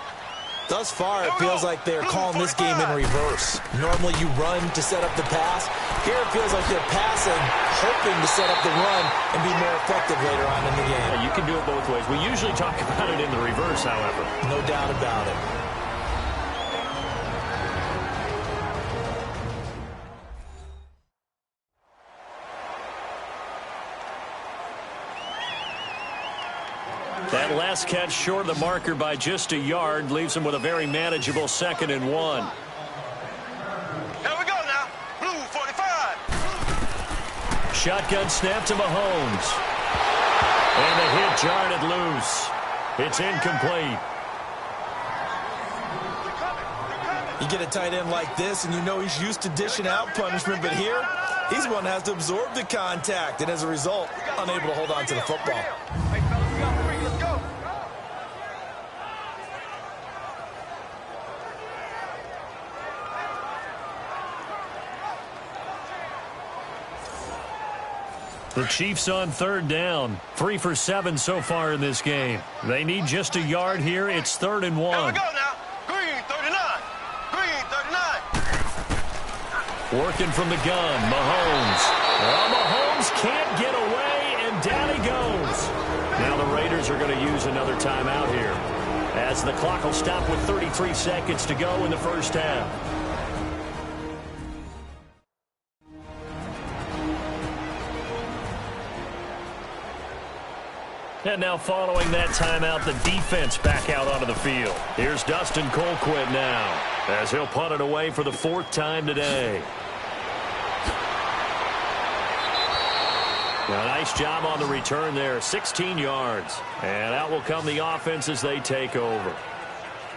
Thus far, it feels like they're calling this game in reverse. Normally you run to set up the pass. Here it feels like they're passing, hoping to set up the run and be more effective later on in the game. Yeah, you can do it both ways. We usually talk about it in the reverse, however. No doubt about it. That last catch short of the marker by just a yard leaves him with a very manageable 2nd and 1. Here we go now. Blue 45. Shotgun snap to Mahomes. And the hit jarred it loose. It's incomplete. You get a tight end like this, and you know he's used to dishing out punishment, but here, he's the one that has to absorb the contact, and as a result, unable to hold on to the football. The Chiefs on 3rd down. 3 for 7 so far in this game. They need just a yard here. It's 3rd and 1. Here we go now. Green 39. Green 39. Working from the gun. Mahomes. Well, Mahomes can't get away, and down he goes. Now the Raiders are going to use another timeout here as the clock will stop with 33 seconds to go in the first half. And now following that timeout, the defense back out onto the field. Here's Dustin Colquitt now as he'll punt it away for the 4th time today. A nice job on the return there, 16 yards. And out will come the offense as they take over.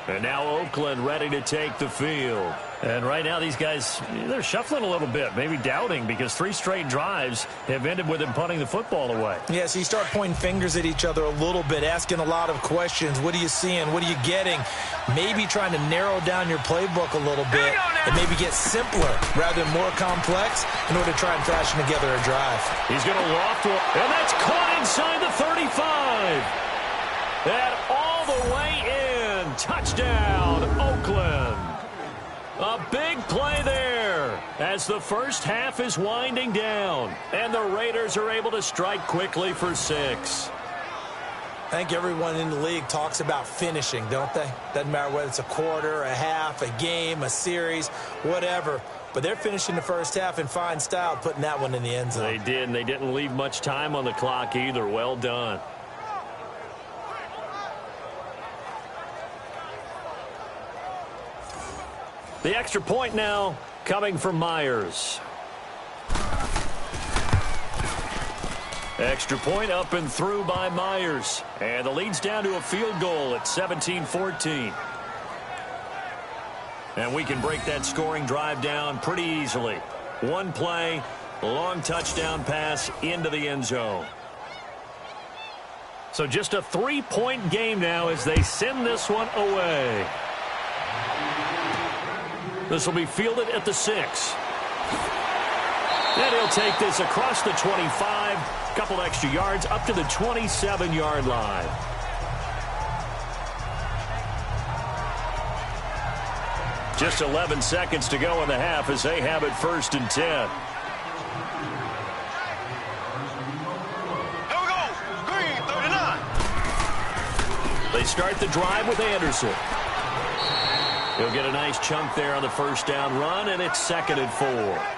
And now Oakland ready to take the field. And right now, these guys, they're shuffling a little bit, maybe doubting, because 3 straight drives have ended with them punting the football away. Yeah, so you start pointing fingers at each other a little bit, asking a lot of questions. What are you seeing? What are you getting? Maybe trying to narrow down your playbook a little bit and maybe get simpler rather than more complex in order to try and fashion together a drive. He's going to loft one, and that's caught inside the 35. And all the way in. Touchdown, Oakland. A big play there as the first half is winding down, and the Raiders are able to strike quickly for 6. I think everyone in the league talks about finishing, don't they? Doesn't matter whether it's a quarter, a half, a game, a series, whatever. But they're finishing the first half in fine style, putting that one in the end zone. They did, and they didn't leave much time on the clock either. Well done. The extra point now coming from Myers. Extra point up and through by Myers. And the lead's down to a field goal at 17-14. And we can break that scoring drive down pretty easily. One play, long touchdown pass into the end zone. So just a 3-point game now as they send this one away. This will be fielded at the 6. And he'll take this across the 25. Couple extra yards up to the 27-yard line. Just 11 seconds to go in the half as they have it 1st and 10. Here we go. Green, 39. They start the drive with Anderson. He'll get a nice chunk there on the first down run, and it's 2nd and 4.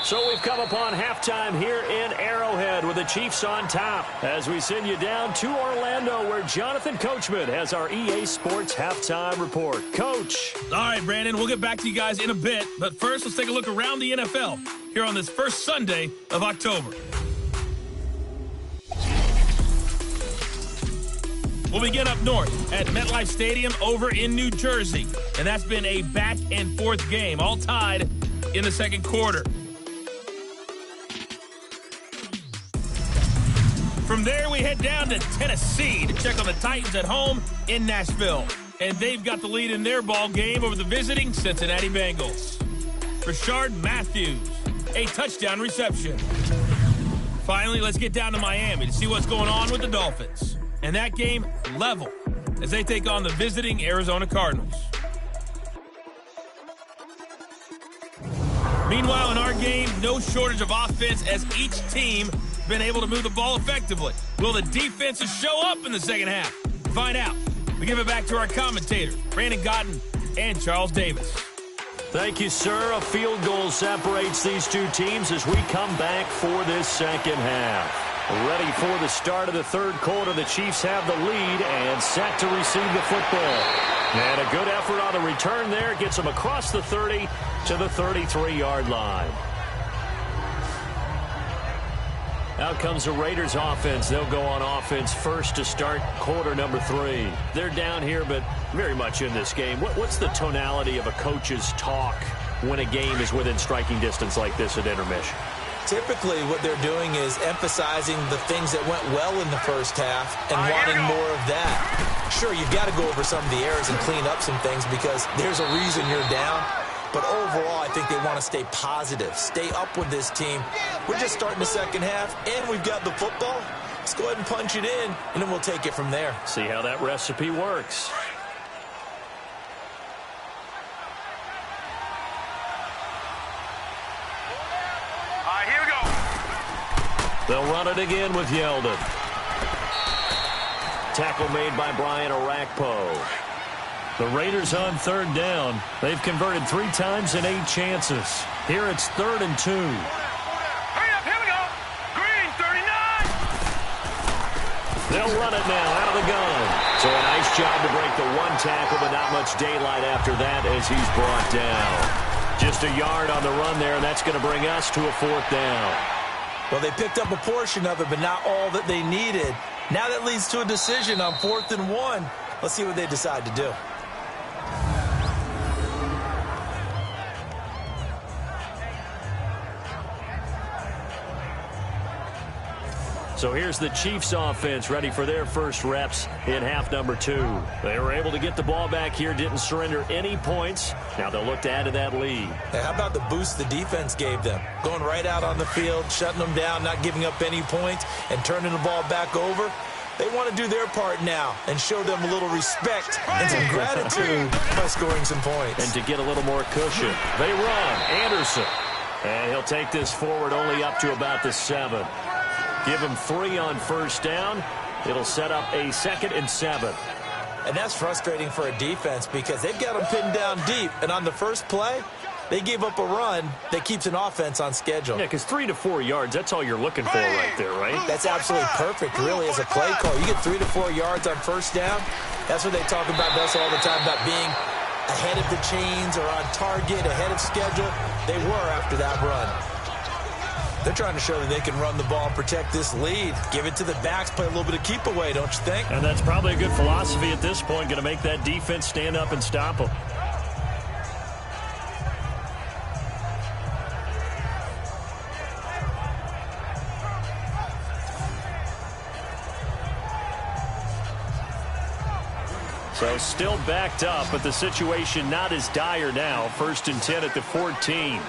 So we've come upon halftime here in Arrowhead with the Chiefs on top as we send you down to Orlando where Jonathan Coachman has our EA Sports halftime report. Coach. All right, Brandon, we'll get back to you guys in a bit. But first, let's take a look around the NFL here on this first Sunday of October. We'll begin up north at MetLife Stadium over in New Jersey. And that's been a back-and-forth game, all tied in the second quarter. From there, we head down to Tennessee to check on the Titans at home in Nashville. And they've got the lead in their ball game over the visiting Cincinnati Bengals. Rashard Matthews, a touchdown reception. Finally, let's get down to Miami to see what's going on with the Dolphins. And that game level as they take on the visiting Arizona Cardinals. Meanwhile, in our game, no shortage of offense as each team has been able to move the ball effectively. Will the defenses show up in the second half? Find out. We give it back to our commentators, Brandon Gaudin and Charles Davis. Thank you, sir. A field goal separates these two teams as we come back for this second half. Ready for the start of the third quarter. The Chiefs have the lead and set to receive the football. And a good effort on the return there. Gets them across the 30 to the 33-yard line. Out comes the Raiders offense. They'll go on offense first to start quarter number 3. They're down here, but very much in this game. What's the tonality of a coach's talk when a game is within striking distance like this at intermission? Typically, what they're doing is emphasizing the things that went well in the first half and wanting more of that. Sure, you've got to go over some of the errors and clean up some things because there's a reason you're down. But overall, I think they want to stay positive, stay up with this team. We're just starting the second half, and we've got the football. Let's go ahead and punch it in, and then we'll take it from there. See how that recipe works. Here we go. They'll run it again with Yeldon. Tackle made by Brian Orakpo. The Raiders on third down. They've converted 3 times in 8 chances. Here it's 3rd and 2. Hurry up, here we go. Green, 39. They'll run it now out of the gun. So a nice job to break the one tackle, but not much daylight after that as he's brought down. Just a yard on the run there, and that's going to bring us to a 4th down. Well, they picked up a portion of it, but not all that they needed. Now that leads to a decision on 4th and 1. Let's see what they decide to do. So here's the Chiefs offense ready for their first reps in half number 2. They were able to get the ball back here, didn't surrender any points. Now they'll look to add to that lead. Hey, how about the boost the defense gave them? Going right out on the field, shutting them down, not giving up any points, and turning the ball back over. They want to do their part now and show them a little respect and some gratitude by scoring some points. And to get a little more cushion, they run. Anderson. And he'll take this forward only up to about the 7. Give him 3 on first down. It'll set up a 2nd and 7. And that's frustrating for a defense because they've got them pinned down deep. And on the first play, they gave up a run that keeps an offense on schedule. Yeah, because 3 to 4 yards, that's all you're looking for right there, right? That's absolutely perfect, really, as a play call. You get 3 to 4 yards on first down. That's what they talk about us all the time, about being ahead of the chains or on target, ahead of schedule. They were after that run. They're trying to show that they can run the ball, protect this lead, give it to the backs, play a little bit of keep away, don't you think? And that's probably a good philosophy at this point, going to make that defense stand up and stop them. So still backed up, but the situation not as dire now. 1st and 10 at the 14. Here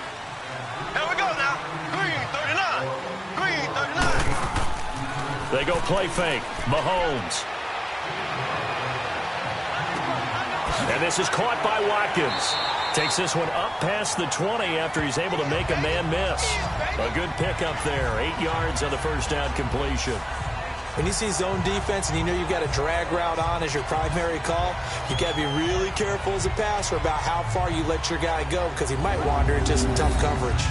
we go now. Green 39. Green 39. They go play fake. Mahomes. And this is caught by Watkins. Takes this one up past the 20 after he's able to make a man miss. A good pickup there. 8 yards on the first down completion. When you see zone defense and you know you've got a drag route on as your primary call, you've got to be really careful as a passer about how far you let your guy go because he might wander into some tough coverage.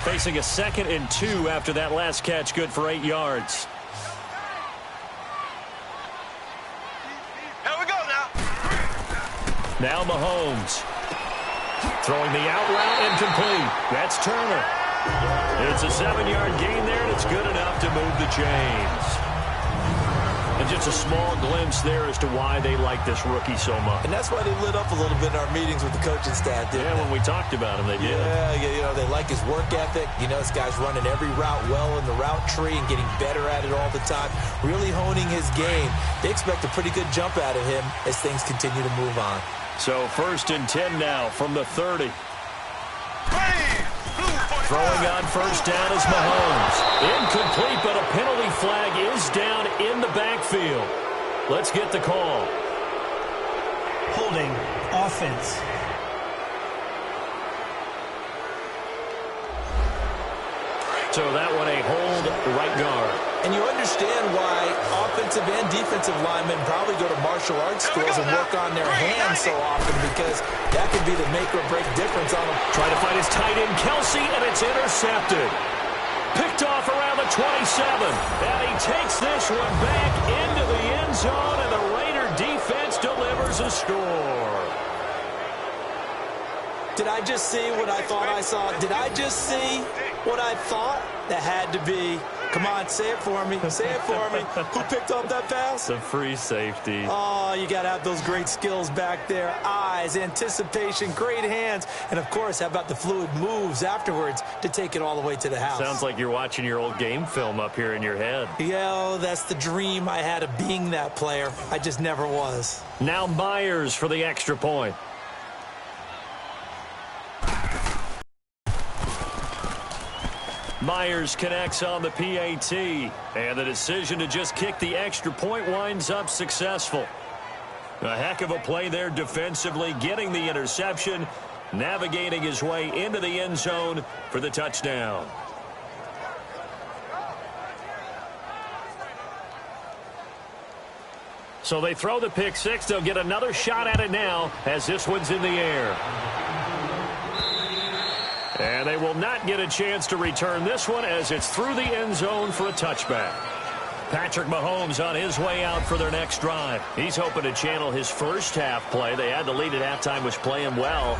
Facing a 2nd and 2 after that last catch, good for 8 yards. Here we go now. Now Mahomes. Throwing the out route incomplete. That's Turner. It's a 7-yard gain there, and it's good enough to move the chains. And just a small glimpse there as to why they like this rookie so much. And that's why they lit up a little bit in our meetings with the coaching staff, didn't Yeah, when we talked about him, they did. Yeah, you know, they like his work ethic. You know, this guy's running every route well in the route tree and getting better at it all the time, really honing his game. They expect a pretty good jump out of him as things continue to move on. So 1st and 10 now from the 30. Throwing on first down is Mahomes. Incomplete, but a penalty flag is down in the backfield. Let's get the call. Holding offense. So that one a hold right guard. And you understand why offensive and defensive linemen probably go to martial arts schools and work on their hands so often because that could be the make or break difference on them. Trying to find his tight end, Kelsey, and it's intercepted. Picked off around the 27. And he takes this one back into the end zone, and the Raider defense delivers a score. Did I just see what I thought I saw? Did I just see what I thought? That had to be. Come on, say it for me. Say it for me. Who picked up that pass? The free safety. Oh, you got to have those great skills back there. Eyes, anticipation, great hands. And, of course, how about the fluid moves afterwards to take it all the way to the house? Sounds like you're watching your old game film up here in your head. Yeah, that's the dream I had of being that player. I just never was. Now Myers for the extra point. Myers connects on the PAT, and the decision to just kick the extra point winds up successful. A heck of a play there defensively, getting the interception, navigating his way into the end zone for the touchdown. So they throw the pick six. They'll get another shot at it now as this one's in the air. And they will not get a chance to return this one as it's through the end zone for a touchback. Patrick Mahomes on his way out for their next drive. He's hoping to channel his first half play. They had the lead at halftime, was playing well.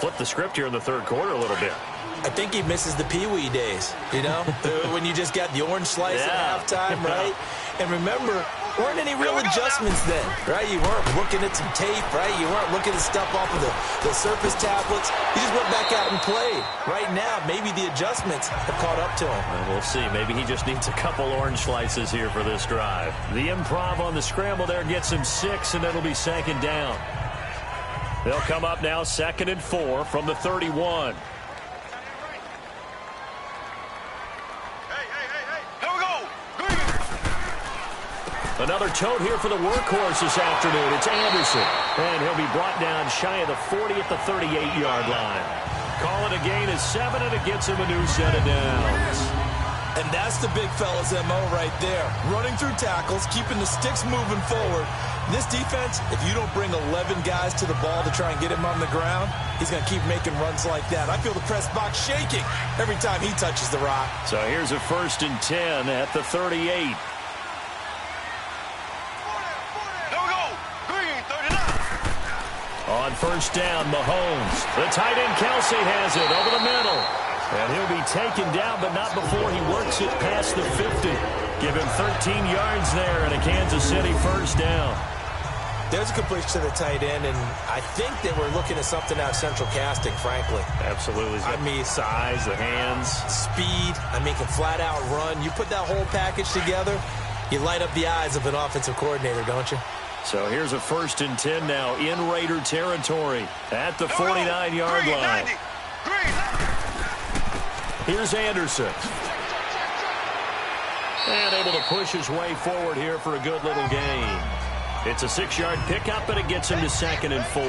Flip the script here in the third quarter a little bit. I think he misses the Pee Wee days, you know, when you just got the orange slice at halftime, right? And remember, weren't any real adjustments then, right? You weren't looking at some tape, right? You weren't looking at stuff off of the Surface tablets. You just went back out and played. Right now, maybe the adjustments have caught up to him. And we'll see. Maybe he just needs a couple orange slices here for this drive. The improv on the scramble there gets him 6, and it'll be 2nd down. They'll come up now 2nd and 4 from the 31. Another tote here for the workhorse this afternoon. It's Anderson. And he'll be brought down shy of the 40 at the 38-yard line. Call it a gain of 7, and it gets him a new set of downs. And that's the big fella's MO right there. Running through tackles, keeping the sticks moving forward. This defense, if you don't bring 11 guys to the ball to try and get him on the ground, he's going to keep making runs like that. I feel the press box shaking every time he touches the rock. So here's a 1st and 10 at the 38. On 1st down, Mahomes. The tight end, Kelsey, has it over the middle. And he'll be taken down, but not before he works it past the 50. Give him 13 yards there and a Kansas City 1st down. There's a completion to the tight end, and I think that we're looking at something out of Central Casting, frankly. Absolutely. I mean, size, the hands. Speed. I mean, can flat out run. You put that whole package together, you light up the eyes of an offensive coordinator, don't you? So here's a 1st and 10 now in Raider territory at the 49-yard line. Here's Anderson. And able to push his way forward here for a good little gain. It's a 6-yard pickup, and it gets him to 2nd and 4.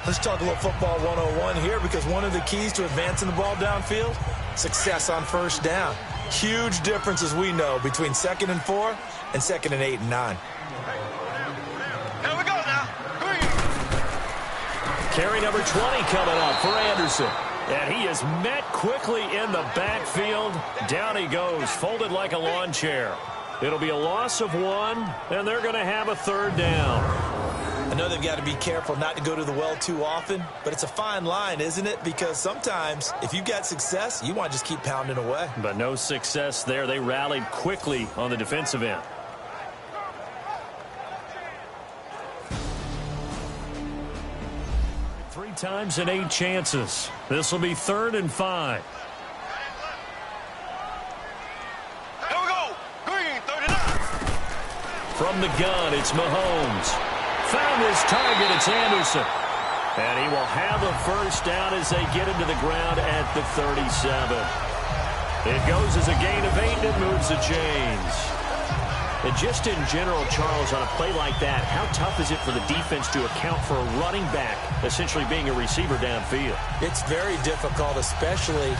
Let's talk a little football 101 here, because one of the keys to advancing the ball downfield, success on 1st down. Huge difference, as we know, between 2nd and 4 and 2nd and 8 and 9. Carry number 20 coming up for Anderson. And he is met quickly in the backfield. Down he goes, folded like a lawn chair. It'll be a loss of 1, and they're going to have a 3rd down. I know they've got to be careful not to go to the well too often, but it's a fine line, isn't it? Because sometimes, if you've got success, you want to just keep pounding away. But no success there. They rallied quickly on the defensive end. Times and 8 chances. This will be 3rd and 5. Here we go. Green, 39. From the gun, it's Mahomes. Found his target. It's Anderson. And he will have a 1st down as they get him to the ground at the 37. It goes as a gain of 8, and it moves the chains. And just in general, Charles, on a play like that, how tough is it for the defense to account for a running back essentially being a receiver downfield? It's very difficult, especially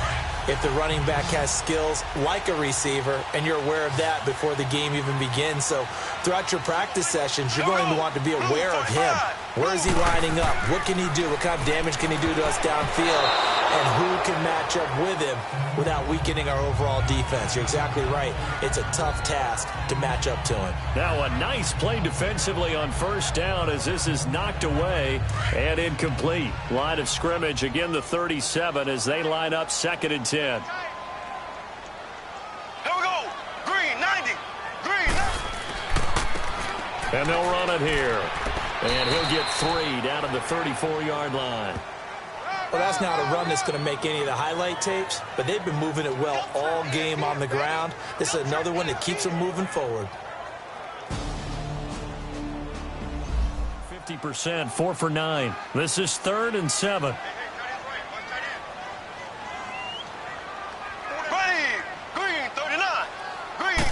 if the running back has skills like a receiver, and you're aware of that before the game even begins. So throughout your practice sessions, you're going to want to be aware of him. Where is he lining up? What can he do? What kind of damage can he do to us downfield? And who can match up with him without weakening our overall defense? You're exactly right. It's a tough task to match up to him. Now a nice play defensively on 1st down as this is knocked away and incomplete. Line of scrimmage, again the 37 as they line up 2nd and 10. Here we go. Green, 90. Green, 90. And they'll run it here. And he'll get 3 down to the 34-yard line. Well, that's not a run that's going to make any of the highlight tapes, but they've been moving it well all game on the ground. This is another one that keeps them moving forward. 50%, 4 for 9. This is 3rd and 7. Green, 39. Green.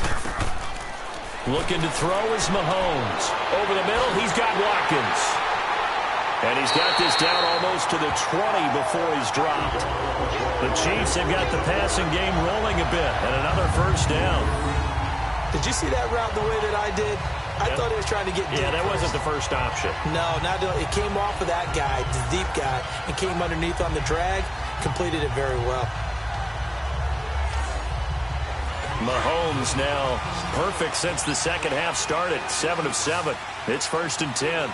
Looking to throw is Mahomes. Over the middle, he's got Watkins. And he's got this down almost to the 20 before he's dropped. The Chiefs have got the passing game rolling a bit, and another 1st down. Did you see that route the way that I did? I thought he was trying to get deep. Yeah, that wasn't the first option. No, not it came off of that guy, the deep guy, and came underneath on the drag, completed it very well. Mahomes now perfect since the second half started. 7 of 7. It's 1st and 10.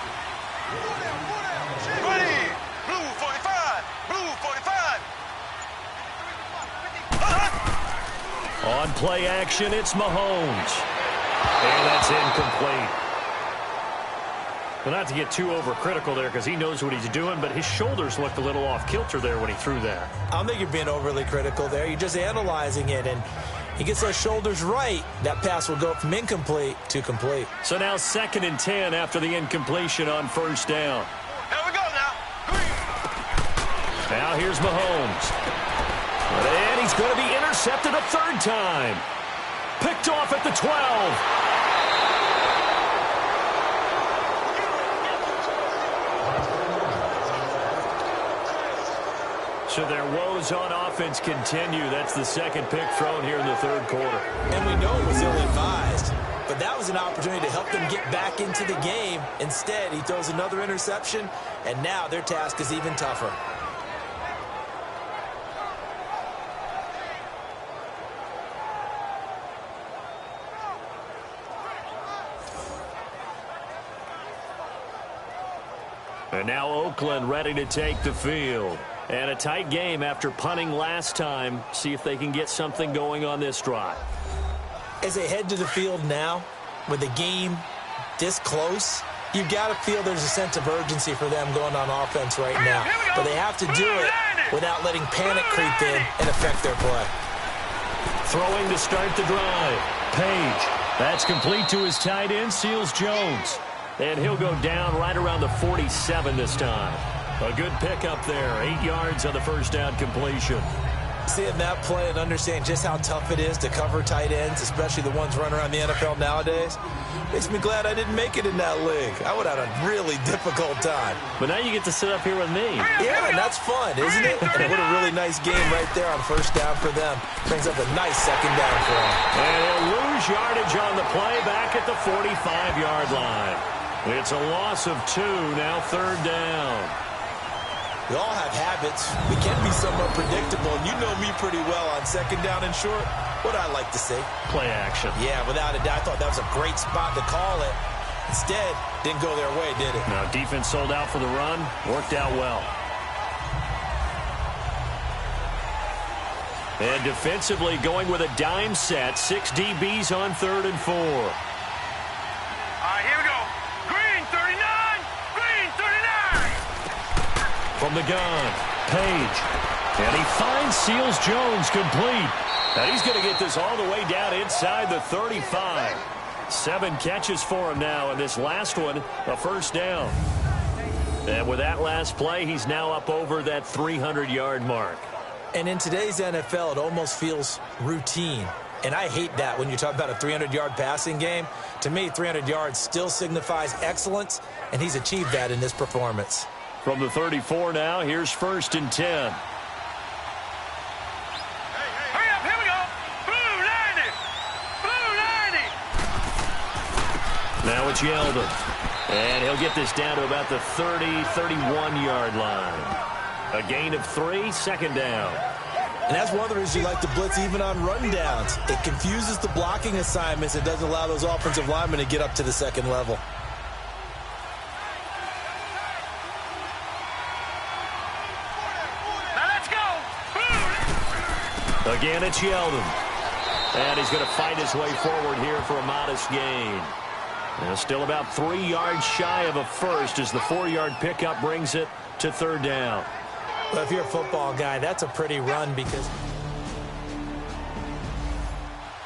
Ready. Blue 45. Blue 45. On play action, it's Mahomes. And that's incomplete. Well, not to get too overcritical there because he knows what he's doing, but his shoulders looked a little off kilter there when he threw that. I don't think you're being overly critical there. You're just analyzing it, and he gets those shoulders right. That pass will go from incomplete to complete. So now 2nd and 10 after the incompletion on first down. Here we go now. Now here's Mahomes. And he's going to be intercepted a 3rd time. Picked off at the 12. So their woes on offense continue. That's the 2nd pick thrown here in the 3rd quarter. And we know it was ill-advised, but that was an opportunity to help them get back into the game. Instead, he throws another interception, and now their task is even tougher. And now Oakland ready to take the field. And a tight game after punting last time. See if they can get something going on this drive. As they head to the field now, with the game this close, you've got to feel there's a sense of urgency for them going on offense right now. But they have to do it without letting panic creep in and affect their play. Throwing to start the drive. Page. That's complete to his tight end, Seals Jones. And he'll go down right around the 47 this time. A good pickup there. 8 yards on the first down completion. Seeing that play and understand just how tough it is to cover tight ends, especially the ones running around the NFL nowadays, makes me glad I didn't make it in that league. I would have had a really difficult time. But now you get to sit up here with me. Yeah, and that's fun, isn't it? And what a really nice game right there on first down for them. Brings up a nice 2nd down for them. And he'll lose yardage on the play back at the 45-yard line. It's a loss of 2, now 3rd down. We all have habits. We can be somewhat predictable, and you know me pretty well on 2nd down and short. What I like to say? Play action. Yeah, without a doubt. I thought that was a great spot to call it. Instead, didn't go their way, did it? Now, defense sold out for the run. Worked out well. And defensively going with a dime set. 6 DBs on 3rd and 4. All right, here we go. Green 39. Green 39. From the gun, Page. And he finds Seals Jones complete. And he's going to get this all the way down inside the 35. 7 catches for him now, and this last one, a first down. And with that last play, he's now up over that 300-yard mark. And in today's NFL, it almost feels routine. And I hate that when you talk about a 300-yard passing game. To me, 300 yards still signifies excellence, and he's achieved that in this performance. From the 34 now, here's 1st and 10. Hurry up, here we go. Blue 90. Blue 90. Now it's Yeldon. And he'll get this down to about the 30, 31-yard line. A gain of 3, 2nd down. And that's one of the reasons you like to blitz even on rundowns. It confuses the blocking assignments. It doesn't allow those offensive linemen to get up to the 2nd level. Again, it's Yeldon. And he's going to fight his way forward here for a modest gain. Now still about 3 yards shy of a first as the 4-yard pickup brings it to 3rd down. Well, if you're a football guy, that's a pretty run because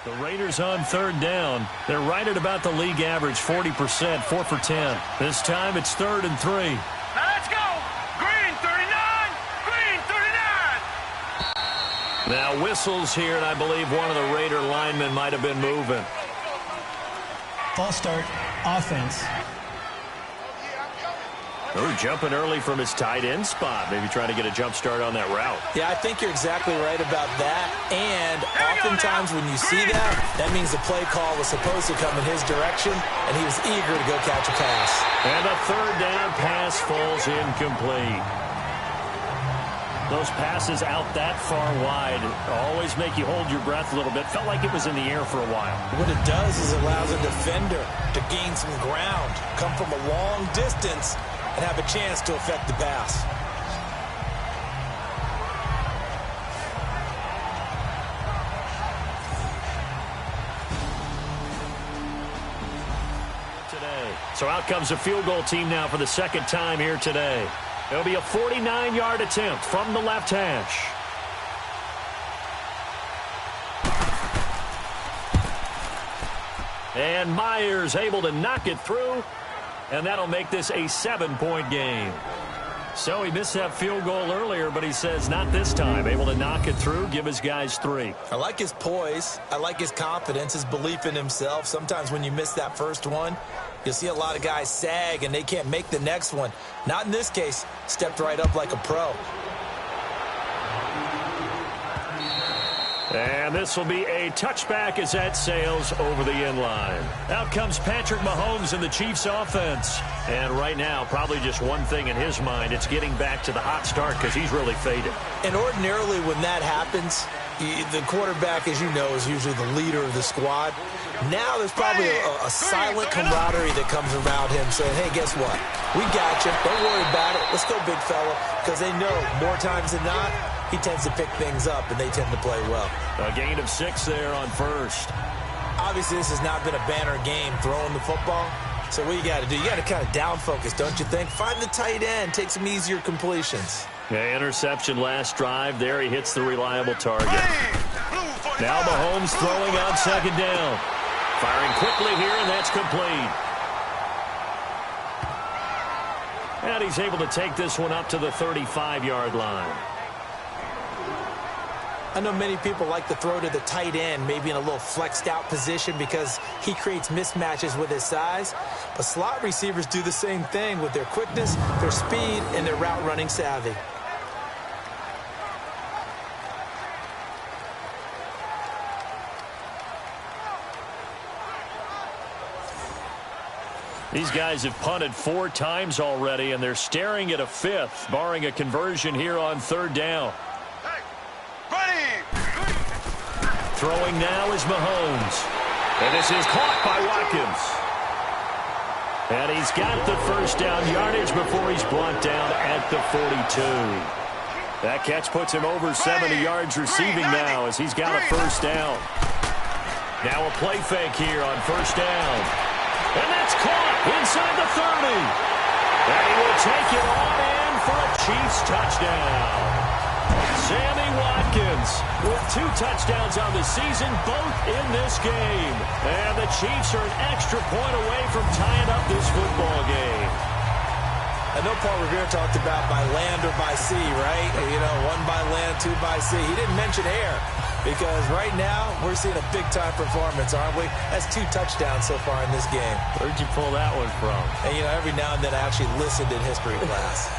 the Raiders on 3rd down. They're right at about the league average, 40%, 4 for 10. This time it's 3rd and 3. Now let's go. Green 39. Green 39. Now whistles here, and I believe one of the Raider linemen might have been moving. False start, offense. Oh, jumping early from his tight end spot. Maybe trying to get a jump start on that route. Yeah, I think you're exactly right about that. And oftentimes when you see that, that means the play call was supposed to come in his direction, and he was eager to go catch a pass. And the 3rd down pass falls incomplete. Those passes out that far wide always make you hold your breath a little bit. Felt like it was in the air for a while. What it does is it allows a defender to gain some ground, come from a long distance, and have a chance to affect the pass. So out comes a field goal team now for the second time here today. It'll be a 49-yard attempt from the left hash. And Myers able to knock it through, and that'll make this a 7-point game. So he missed that field goal earlier, but he says not this time. Able to knock it through, give his guys 3. I like his poise. I like his confidence, his belief in himself. Sometimes when you miss that first one, you'll see a lot of guys sag and they can't make the next one. Not in this case. Stepped right up like a pro. And this will be a touchback as that sails over the end line. Out comes Patrick Mahomes in the Chiefs offense. And right now, probably just one thing in his mind. It's getting back to the hot start because he's really faded. And ordinarily when that happens, the quarterback, as you know, is usually the leader of the squad. Now there's probably a silent camaraderie that comes around him saying, hey, guess what? We got you. Don't worry about it. Let's go, big fella. Because they know more times than not, he tends to pick things up, and they tend to play well. A gain of 6 there on first. Obviously, this has not been a banner game throwing the football. So what you got to do, you got to kind of down focus, don't you think? Find the tight end, take some easier completions. Yeah, interception last drive. There he hits the reliable target. Now Mahomes throwing on second down. Firing quickly here, and that's complete. And he's able to take this one up to the 35-yard line. I know many people like to throw to the tight end, maybe in a little flexed out position because he creates mismatches with his size. But slot receivers do the same thing with their quickness, their speed, and their route running savvy. These guys have punted 4 times already, and they're staring at a 5th, barring a conversion here on third down. Throwing now is Mahomes. And this is caught by Watkins. And he's got the first down yardage before he's brought down at the 42. That catch puts him over 70 yards receiving now as he's got a first down. Now a play fake here on first down. And that's caught inside the 30. And he will take it on in for a Chiefs touchdown. Sammy Watkins with 2 touchdowns on the season, both in this game. And the Chiefs are an extra point away from tying up this football game. I know Paul Revere talked about by land or by sea, right? You know, 1 by land, 2 by sea. He didn't mention air because right now we're seeing a big-time performance, aren't we? That's 2 touchdowns so far in this game. Where'd you pull that one from? And, you know, every now and then I actually listened in history class.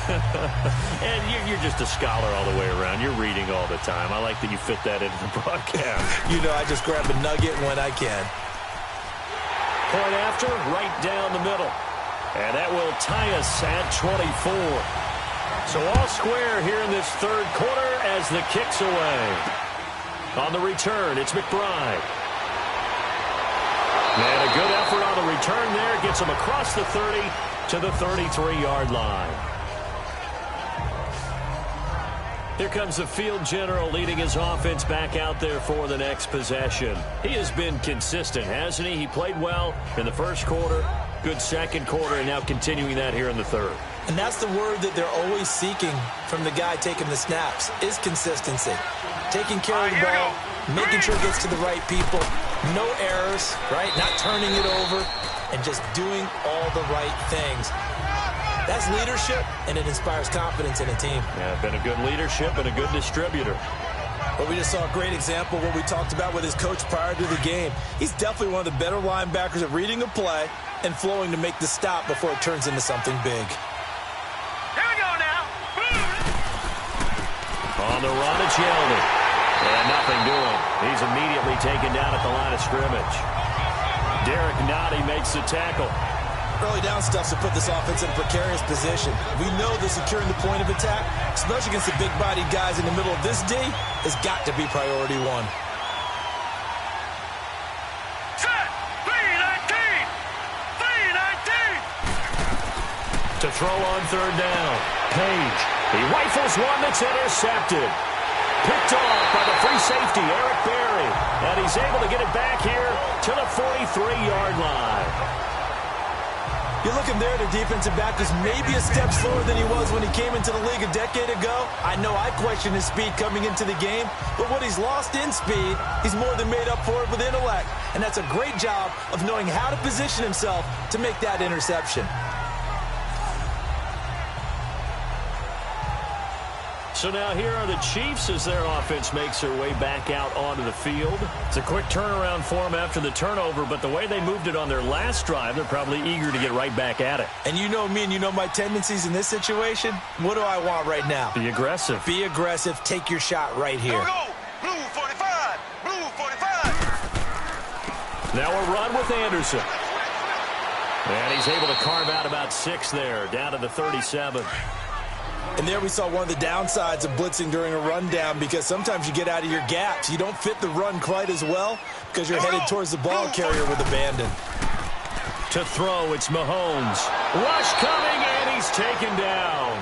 And you're just a scholar all the way around. You're reading all the time. I like that you fit that into the broadcast. You know, I just grab a nugget when I can. Point after, right down the middle. And that will tie us at 24. So all square here in this third quarter as the kick's away. On the return, it's McBride. And a good effort on the return there. Gets him across the 30 to the 33-yard line. Here comes the field general leading his offense back out there for the next possession. He has been consistent, hasn't he? He played well in the first quarter, good second quarter, and now continuing that here in the third. And that's the word that they're always seeking from the guy taking the snaps, is consistency. Taking care of the ball, making sure it gets to the right people, no errors, right? Not turning it over, and just doing all the right things. That's leadership, and it inspires confidence in a team. Yeah, been a good leadership and a good distributor. But we just saw a great example of what we talked about with his coach prior to the game. He's definitely one of the better linebackers at reading a play and flowing to make the stop before it turns into something big. Here we go now. On the run, it's Yeldon. And nothing doing. He's immediately taken down at the line of scrimmage. Derek Nottie makes the tackle. Early down stuff to put this offense in a precarious position. We know that securing the point of attack, especially against the big-bodied guys in the middle of this D, has got to be priority 1. Set. 3-19. 3-19. To throw on third down. Page. He rifles one that's intercepted. Picked off by the free safety, Eric Berry. And he's able to get it back here to the 43-yard line. You look in there, the defensive back was maybe a step slower than he was when he came into the league a decade ago. I know I questioned his speed coming into the game, but what he's lost in speed, he's more than made up for it with intellect. And that's a great job of knowing how to position himself to make that interception. So now here are the Chiefs as their offense makes their way back out onto the field. It's a quick turnaround for them after the turnover, but the way they moved it on their last drive, they're probably eager to get right back at it. And you know me and you know my tendencies in this situation. What do I want right now? Be aggressive. Be aggressive. Take your shot right here. Here we go. Blue 45. Blue 45. Now a run with Anderson. And he's able to carve out about 6 there, down to the 37. And there we saw one of the downsides of blitzing during a rundown, because sometimes you get out of your gaps. You don't fit the run quite as well because you're headed towards the ball carrier with abandon. To throw, it's Mahomes. Rush coming, and he's taken down.